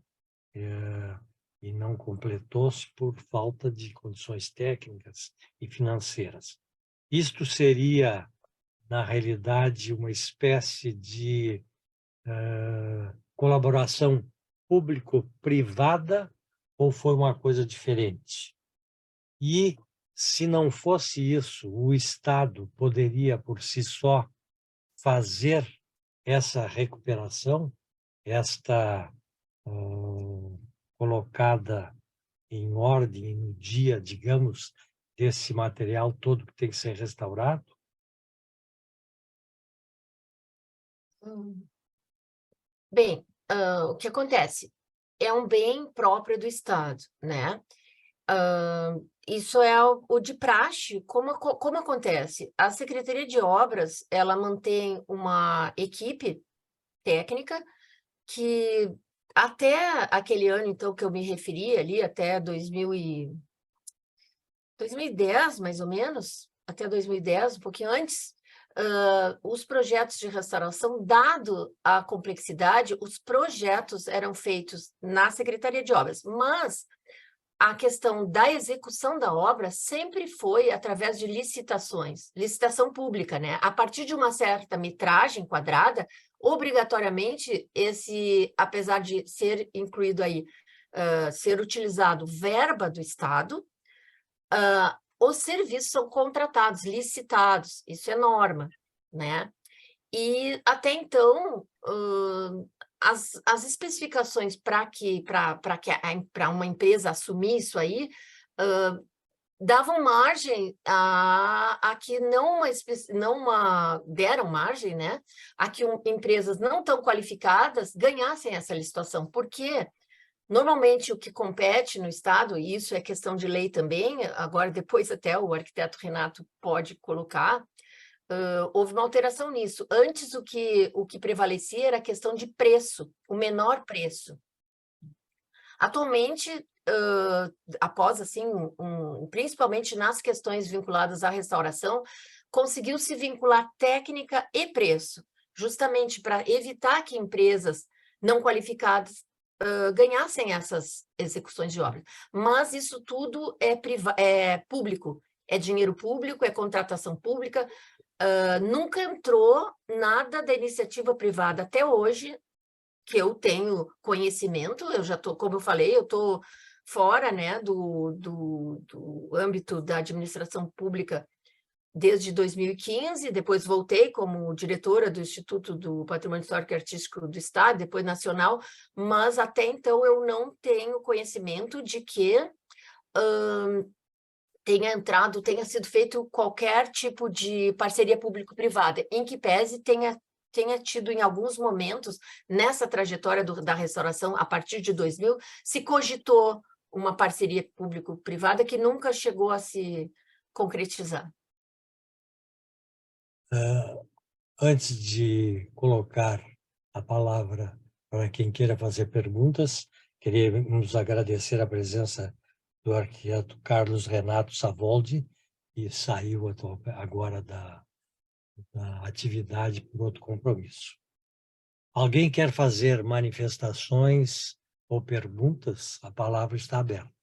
e não completou-se por falta de condições técnicas e financeiras. Isto seria, na realidade, uma espécie de colaboração público-privada ou foi uma coisa diferente? E, se não fosse isso, o Estado poderia, por si só, fazer essa recuperação, esta colocada em ordem no dia, digamos, desse material todo que tem que ser restaurado? Bem, o que acontece? É um bem próprio do Estado, né? Isso é o de praxe. Como acontece? A Secretaria de Obras, ela mantém uma equipe técnica que até aquele ano, então, que eu me referi ali, até 2010, mais ou menos, até 2010, um pouquinho antes, os projetos de restauração, dado a complexidade, os projetos eram feitos na Secretaria de Obras, mas a questão da execução da obra sempre foi através de licitações, licitação pública, né? A partir de uma certa metragem quadrada, obrigatoriamente, apesar de ser incluído aí, ser utilizado verba do Estado, os serviços são contratados, licitados, isso é norma, né? E até então, as especificações para uma empresa assumir isso aí, davam margem a que deram margem, né, a que empresas não tão qualificadas ganhassem essa licitação, porque normalmente o que compete no Estado, e isso é questão de lei também, agora depois até o arquiteto Renato pode colocar, houve uma alteração nisso. Antes, o que prevalecia era a questão de preço, o menor preço. Atualmente, após, assim, principalmente nas questões vinculadas à restauração, conseguiu se vincular técnica e preço, justamente para evitar que empresas não qualificadas ganhassem essas execuções de obras. Mas isso tudo é público, é dinheiro público, é contratação pública, nunca entrou nada da iniciativa privada até hoje, que eu tenho conhecimento. Eu já estou, como eu falei, eu estou fora, né, do âmbito da administração pública desde 2015, depois voltei como diretora do Instituto do Patrimônio Histórico e Artístico do Estado, depois nacional, mas até então eu não tenho conhecimento de que tenha sido feito qualquer tipo de parceria público-privada, em que pese tenha tido em alguns momentos, nessa trajetória da restauração, a partir de 2000, se cogitou uma parceria público-privada que nunca chegou a se concretizar. Antes de colocar a palavra para quem queira fazer perguntas, queríamos agradecer a presença do arquiteto Carlos Renato Savoldi, que saiu agora da atividade por outro compromisso. Alguém quer fazer manifestações ou perguntas? A palavra está aberta.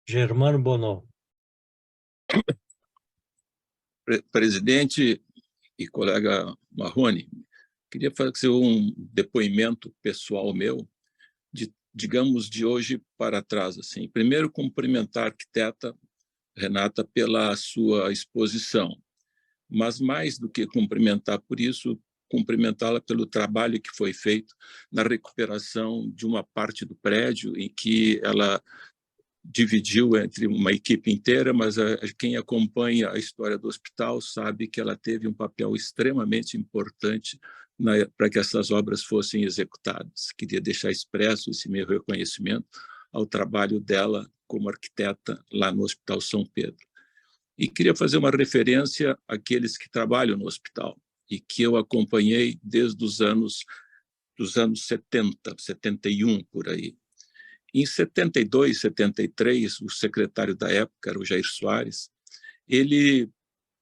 Germano Bonot. Presidente e colega Marrone, queria fazer um depoimento pessoal meu, digamos, de hoje para trás. Assim. Primeiro, cumprimentar a arquiteta Renata pela sua exposição, mas mais do que cumprimentar por isso, cumprimentá-la pelo trabalho que foi feito na recuperação de uma parte do prédio, em que ela dividiu entre uma equipe inteira, mas quem acompanha a história do hospital sabe que ela teve um papel extremamente importante para que essas obras fossem executadas. Queria deixar expresso esse meu reconhecimento ao trabalho dela como arquiteta lá no Hospital São Pedro. E queria fazer uma referência àqueles que trabalham no hospital e que eu acompanhei desde os anos 70, 71, por aí. Em 72, 73, o secretário da época, era o Jair Soares, ele,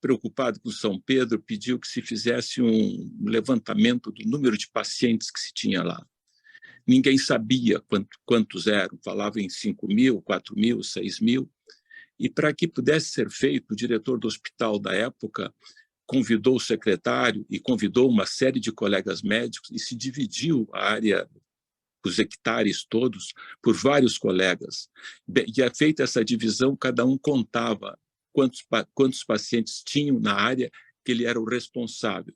preocupado com São Pedro, pediu que se fizesse um levantamento do número de pacientes que se tinha lá. Ninguém sabia quantos eram, falavam em 5.000, 4.000, 6.000, e para que pudesse ser feito, o diretor do hospital da época convidou o secretário e convidou uma série de colegas médicos e se dividiu a área, os hectares todos, por vários colegas. E é feita essa divisão, cada um contava quantos pacientes tinham na área que ele era o responsável.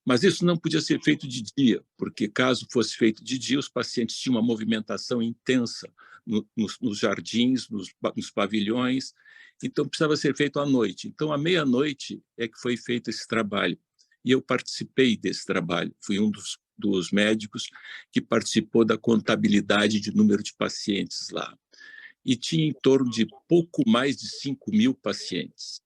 Mas isso não podia ser feito de dia, porque caso fosse feito de dia, os pacientes tinham uma movimentação intensa nos jardins, nos pavilhões, então precisava ser feito à noite. Então, à meia-noite é que foi feito esse trabalho. E eu participei desse trabalho, fui um dos médicos que participou da contabilidade de número de pacientes lá. E tinha em torno de pouco mais de 5.000 pacientes.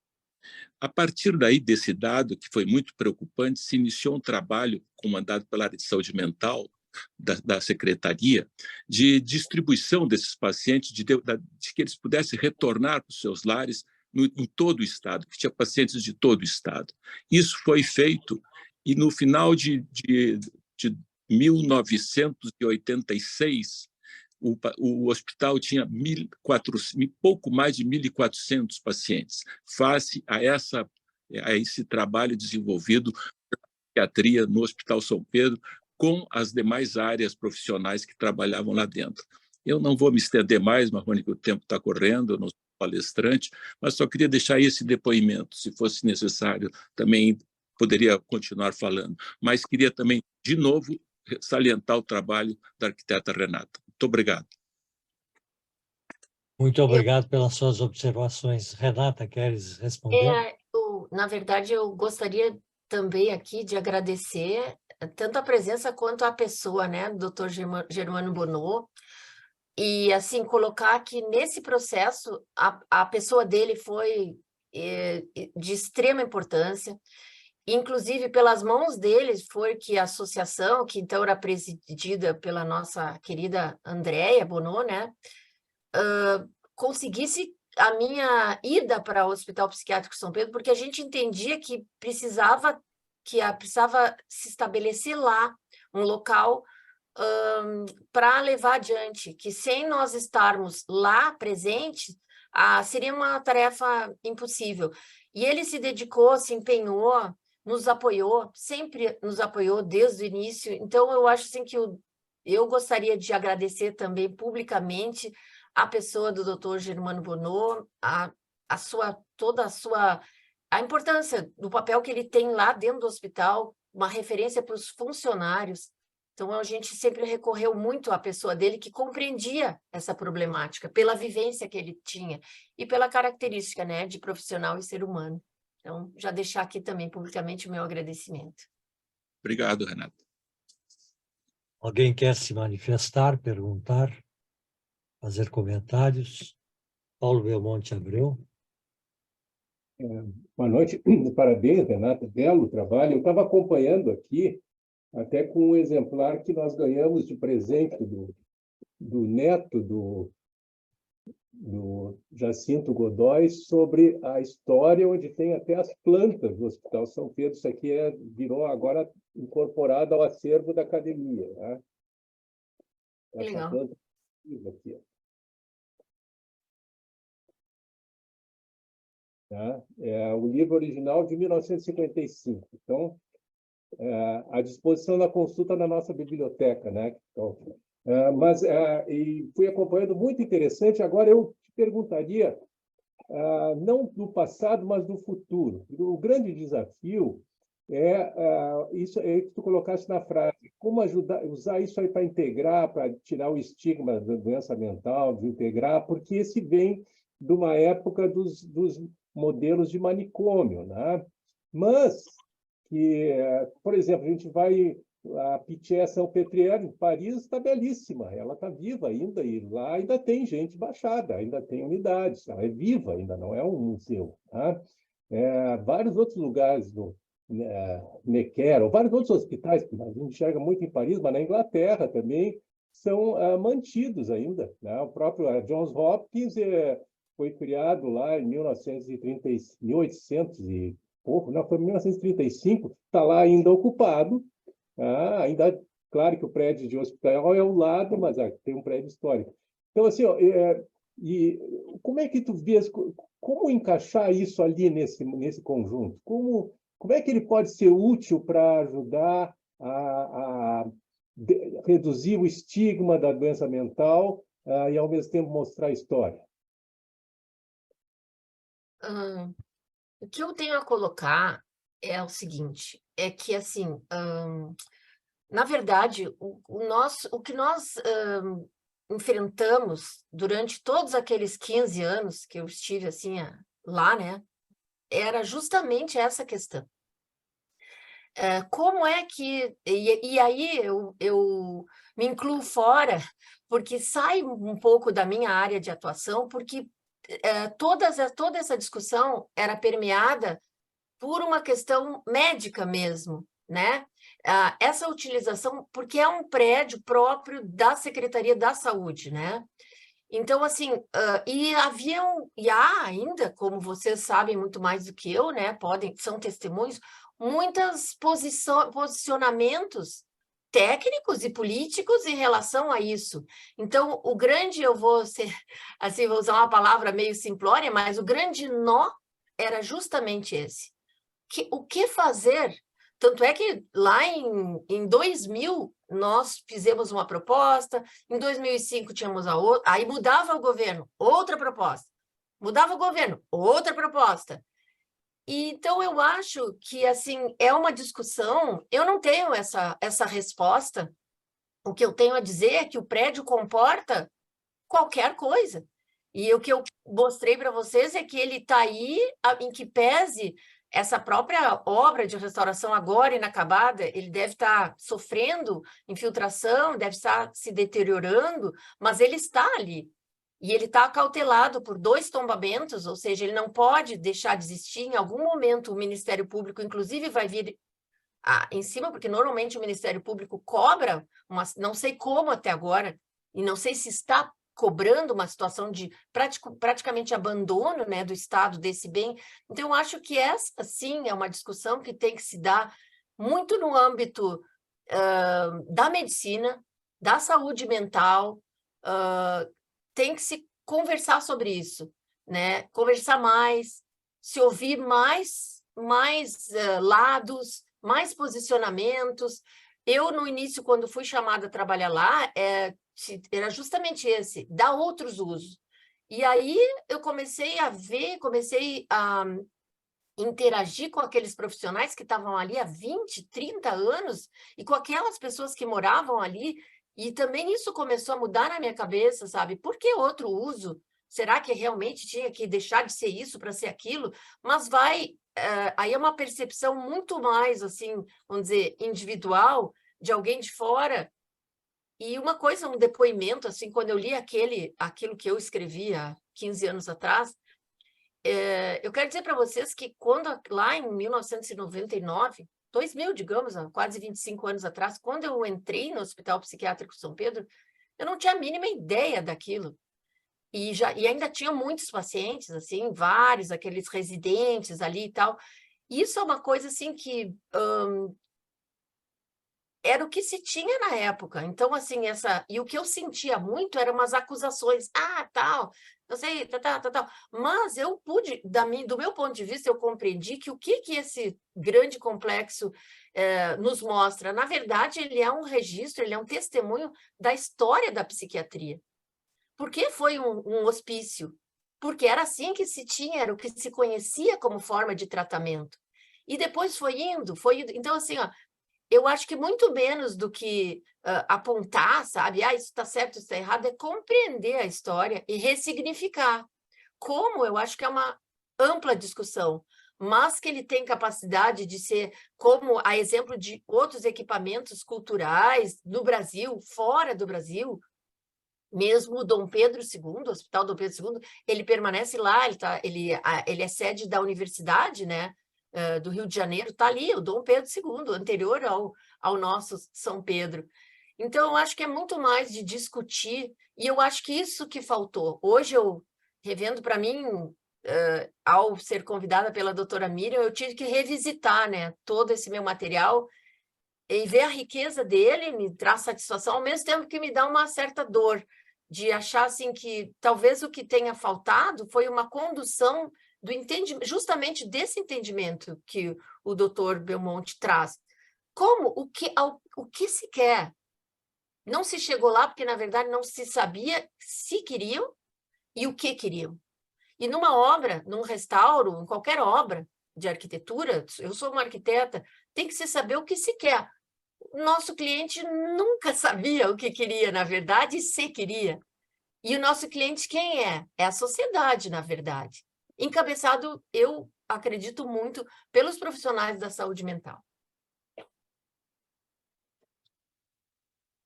A partir daí, desse dado, que foi muito preocupante, se iniciou um trabalho comandado pela área de saúde mental da secretaria de distribuição desses pacientes, de que eles pudessem retornar para os seus lares em todo o estado, que tinha pacientes de todo o estado. Isso foi feito e no final de 1986, o hospital tinha pouco mais de 1.400 pacientes, face a esse trabalho desenvolvido pela psiquiatria no Hospital São Pedro, com as demais áreas profissionais que trabalhavam lá dentro. Eu não vou me estender mais, Marrone, que o tempo está correndo, eu não sou palestrante, mas só queria deixar esse depoimento. Se fosse necessário, também poderia continuar falando. Mas queria também, de novo, salientar o trabalho da arquiteta Renata. Muito obrigado. Muito obrigado pelas suas observações. Renata, queres responder? Na verdade, eu gostaria também aqui de agradecer tanto a presença quanto a pessoa, né, do Dr. Germano Bonneau, e assim, colocar que nesse processo a pessoa dele foi de extrema importância, inclusive pelas mãos dele foi que a associação, que então era presidida pela nossa querida Andréia Bonneau, né, conseguisse a minha ida para o Hospital Psiquiátrico São Pedro, porque a gente entendia que precisava se estabelecer lá um local para levar adiante, que sem nós estarmos lá presentes, seria uma tarefa impossível. E ele se dedicou, se empenhou, nos apoiou, sempre nos apoiou desde o início. Então, eu acho assim, que eu gostaria de agradecer também publicamente a pessoa do Dr. Germano Bonneau, toda a sua a importância do papel que ele tem lá dentro do hospital, uma referência para os funcionários. Então, a gente sempre recorreu muito à pessoa dele, que compreendia essa problemática, pela vivência que ele tinha e pela característica, né, de profissional e ser humano. Então, já deixar aqui também publicamente o meu agradecimento. Obrigado, Renata. Alguém quer se manifestar, perguntar, fazer comentários? Paulo Belmonte Abreu. Boa noite, parabéns, Renata, belo trabalho. Eu estava acompanhando aqui, até com um exemplar que nós ganhamos de presente do neto do Jacinto Godoy, sobre a história, onde tem até as plantas do Hospital São Pedro. Isso aqui virou agora incorporado ao acervo da academia. Né? Essa planta aqui, ó. Tá? É o livro original de 1955. Então, à disposição da consulta na nossa biblioteca, né? Então, e fui acompanhando, muito interessante. Agora eu te perguntaria, não do passado, mas do futuro. O grande desafio isso é que tu colocaste na frase, como usar isso aí para integrar, para tirar o estigma da doença mental, desintegrar, porque esse vem de uma época dos modelos de manicômio, né? Mas que, por exemplo, a gente vai a Pitié-Salpêtrière, em Paris, está belíssima, ela está viva ainda, e lá ainda tem gente baixada, ainda tem unidades, ela é viva ainda, não é um museu. Tá? Vários outros lugares do Necker, ou vários outros hospitais, que a gente enxerga muito em Paris, mas na Inglaterra também, são mantidos ainda. Né? O próprio Johns Hopkins foi criado lá em 1800 e pouco, não, foi em 1935, está lá ainda ocupado, ainda, claro que o prédio de hospital é ao lado, mas tem um prédio histórico. Então, assim, e como é que tu vês, como encaixar isso ali nesse conjunto? Como é que ele pode ser útil para ajudar a reduzir o estigma da doença mental e, ao mesmo tempo, mostrar a história? O que eu tenho a colocar é o seguinte, é que, assim, na verdade, o que nós enfrentamos durante todos aqueles 15 anos que eu estive, assim, lá, né, era justamente essa questão. Como é que... E aí eu me incluo fora, porque sai um pouco da minha área de atuação, porque toda essa discussão era permeada por uma questão médica mesmo, né? Essa utilização, porque é um prédio próprio da Secretaria da Saúde, né? Então, assim, e há ainda, como vocês sabem muito mais do que eu, né? São testemunhos, muitos posicionamentos técnicos e políticos em relação a isso. Então, eu vou ser, assim, vou usar uma palavra meio simplória, mas o grande nó era justamente esse. O que fazer? Tanto é que lá em 2000, nós fizemos uma proposta, em 2005 tínhamos a outra, aí mudava o governo, outra proposta. Mudava o governo, outra proposta. E, então, eu acho que, assim, é uma discussão, eu não tenho essa resposta. O que eu tenho a dizer é que o prédio comporta qualquer coisa. E o que eu mostrei para vocês é que ele está aí, em que pese essa própria obra de restauração agora inacabada, ele deve estar sofrendo infiltração, deve estar se deteriorando, mas ele está ali. E ele está acautelado por 2 tombamentos, ou seja, ele não pode deixar de existir. Em algum momento, o Ministério Público, inclusive, vai vir em cima, porque normalmente o Ministério Público cobra, não sei como até agora, e não sei se está cobrando uma situação de praticamente abandono, né, do Estado desse bem. Então, eu acho que essa, sim, é uma discussão que tem que se dar muito no âmbito da medicina, da saúde mental, tem que se conversar sobre isso, né? Conversar mais, se ouvir mais lados, mais posicionamentos. Eu, no início, quando fui chamada a trabalhar lá, era justamente esse, dar outros usos. E aí eu comecei a interagir com aqueles profissionais que estavam ali há 20, 30 anos e com aquelas pessoas que moravam ali, e também isso começou a mudar na minha cabeça, sabe? Por que outro uso? Será que realmente tinha que deixar de ser isso para ser aquilo? Mas aí é uma percepção muito mais, assim, vamos dizer, individual, de alguém de fora. E uma coisa, um depoimento, assim, quando eu li aquilo que eu escrevi há 15 anos atrás, eu quero dizer para vocês que quando lá em 1999, 2000, digamos, há quase 25 anos atrás, quando eu entrei no Hospital Psiquiátrico São Pedro, eu não tinha a mínima ideia daquilo. E ainda tinha muitos pacientes, assim, vários, aqueles residentes ali e tal. Isso é uma coisa, assim, que era o que se tinha na época. Então, assim, e o que eu sentia muito eram umas acusações. Tal, não sei, tal. Mas eu pude, do meu ponto de vista, eu compreendi que o que esse grande complexo nos mostra, na verdade, ele é um registro, ele é um testemunho da história da psiquiatria. Por que foi um hospício? Porque era assim que se tinha, era o que se conhecia como forma de tratamento. E depois foi indo. Então, assim, ó, eu acho que muito menos do que apontar, sabe? Ah, isso está certo, isso está errado, é compreender a história e ressignificar. Como eu acho que é uma ampla discussão, mas que ele tem capacidade de ser, como a exemplo de outros equipamentos culturais no Brasil, fora do Brasil, mesmo o Dom Pedro II, o Hospital Dom Pedro II, ele permanece lá, ele é sede da universidade, né, do Rio de Janeiro, está ali, o Dom Pedro II, anterior ao nosso São Pedro. Então, eu acho que é muito mais de discutir, e eu acho que isso que faltou. Hoje, eu, revendo para mim, ao ser convidada pela doutora Miriam, eu tive que revisitar, né, todo esse meu material e ver a riqueza dele, me traz satisfação, ao mesmo tempo que me dá uma certa dor, de achar assim, que talvez o que tenha faltado foi uma condução do entendimento, justamente desse entendimento que o doutor Belmonte traz. Como? O que se quer? Não se chegou lá porque, na verdade, não se sabia se queriam e o que queriam. E numa obra, num restauro, em qualquer obra de arquitetura, eu sou uma arquiteta, tem que se saber o que se quer. O nosso cliente nunca sabia o que queria, na verdade, e se queria. E o nosso cliente quem é? É a sociedade, na verdade. Encabeçado, eu acredito muito, pelos profissionais da saúde mental.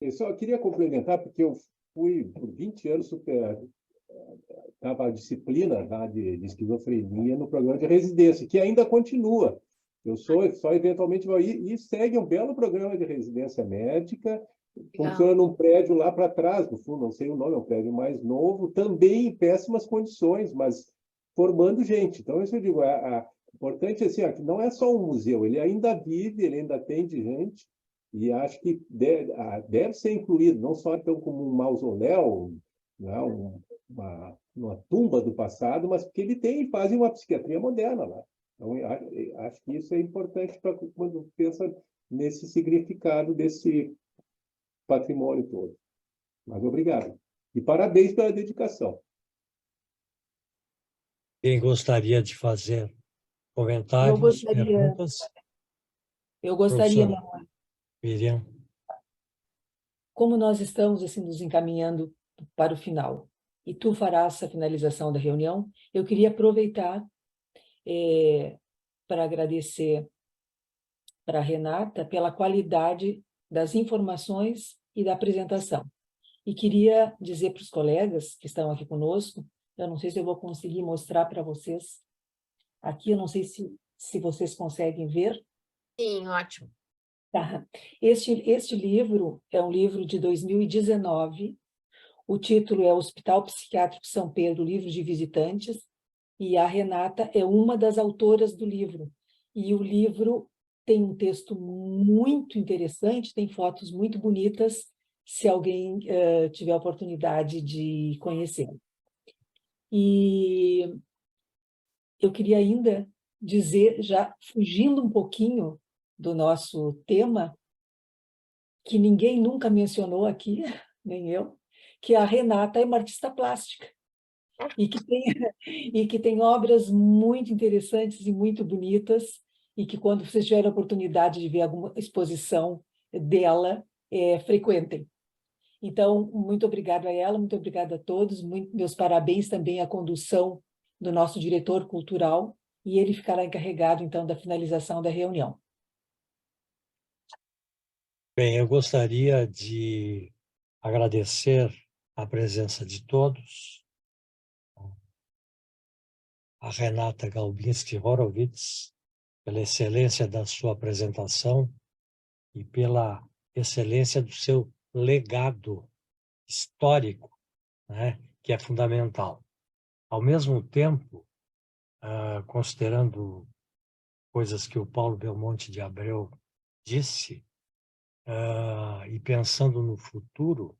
Eu só queria complementar, porque eu fui, por 20 anos, dava disciplina lá de esquizofrenia no programa de residência, que ainda continua. Eu só eventualmente vou ir e segue um belo programa de residência médica, funciona num prédio lá para trás, no fundo, não sei o nome, é um prédio mais novo, também em péssimas condições, mas formando gente. Então, isso eu digo, importante assim, que não é só um museu, ele ainda vive, ele ainda atende gente, e acho que deve ser incluído, não só então como um mausoléu, né, uma tumba do passado, mas porque ele faz uma psiquiatria moderna lá. Então, acho que isso é importante para quando pensa nesse significado desse patrimônio todo. Mas obrigado. E parabéns pela dedicação. Quem gostaria de fazer comentários, perguntas? Eu gostaria, Professora Miriam. como nós estamos assim, nos encaminhando para o final, e tu farás a finalização da reunião, eu queria aproveitar para agradecer para a Renata pela qualidade das informações e da apresentação. E queria dizer para os colegas que estão aqui conosco, eu não sei se eu vou conseguir mostrar para vocês, aqui eu não sei se vocês conseguem ver. Sim, ótimo. Tá. Este livro é um livro de 2019, o título é Hospital Psiquiátrico São Pedro, Livro de Visitantes, e a Renata é uma das autoras do livro. E o livro tem um texto muito interessante, tem fotos muito bonitas, se alguém tiver a oportunidade de conhecê-lo. E eu queria ainda dizer, já fugindo um pouquinho do nosso tema, que ninguém nunca mencionou aqui, nem eu, que a Renata é uma artista plástica e que tem obras muito interessantes e muito bonitas, e que quando vocês tiverem a oportunidade de ver alguma exposição dela, frequentem. Então, muito obrigada a ela, muito obrigada a todos, meus parabéns também à condução do nosso diretor cultural, e ele ficará encarregado, então, da finalização da reunião. Bem, eu gostaria de agradecer a presença de todos, a Renata Galbinski-Horowitz, pela excelência da sua apresentação e pela excelência do seu legado histórico, né, que é fundamental. Ao mesmo tempo, considerando coisas que o Paulo Belmonte de Abreu disse, e pensando no futuro,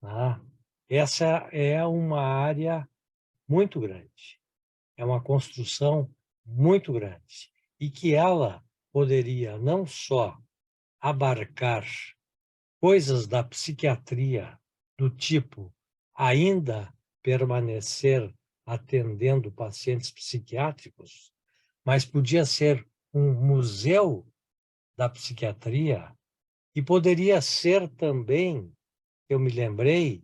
né, essa é uma área muito grande, é uma construção muito grande, e que ela poderia não só abarcar coisas da psiquiatria do tipo ainda permanecer atendendo pacientes psiquiátricos, mas podia ser um museu da psiquiatria e poderia ser também, eu me lembrei,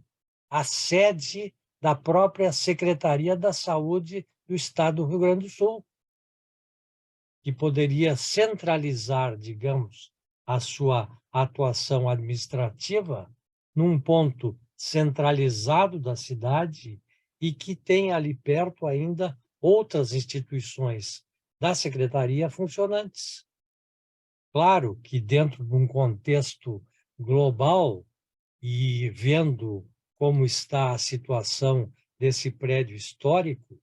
a sede da própria Secretaria da Saúde do Estado do Rio Grande do Sul, que poderia centralizar, digamos, a sua atuação administrativa num ponto centralizado da cidade e que tem ali perto ainda outras instituições da secretaria funcionantes. Claro que dentro de um contexto global e vendo como está a situação desse prédio histórico,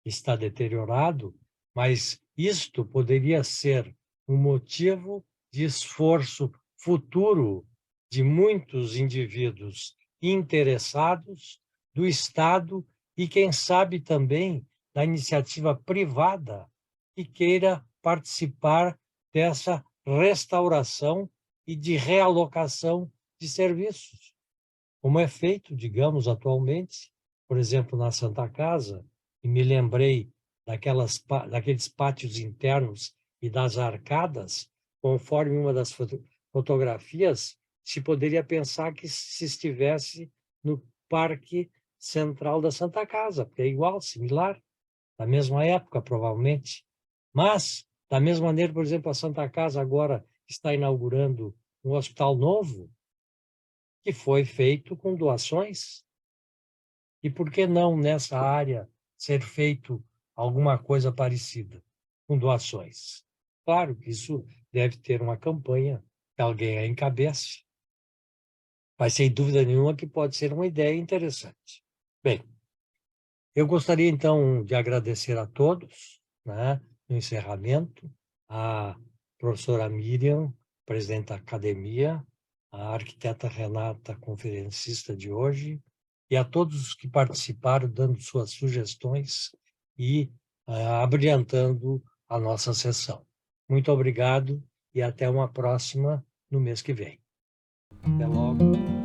está deteriorado, mas isto poderia ser um motivo de esforço futuro de muitos indivíduos interessados, do Estado e, quem sabe, também da iniciativa privada que queira participar dessa restauração e de realocação de serviços, como é feito, digamos, atualmente, por exemplo, na Santa Casa, e me lembrei daqueles pátios internos e das arcadas, conforme uma das fotografias, se poderia pensar que se estivesse no Parque Central da Santa Casa, porque é igual, similar, da mesma época, provavelmente. Mas, da mesma maneira, por exemplo, a Santa Casa agora está inaugurando um hospital novo, que foi feito com doações. E por que não, nessa área, ser feito alguma coisa parecida, com doações? Claro que isso deve ter uma campanha que alguém a encabece, mas sem dúvida nenhuma que pode ser uma ideia interessante. Bem, eu gostaria então de agradecer a todos, né, no encerramento, a professora Miriam, presidente da academia, a arquiteta Renata, conferencista de hoje, e a todos os que participaram, dando suas sugestões e abrilhantando a nossa sessão. Muito obrigado e até uma próxima no mês que vem. Até logo.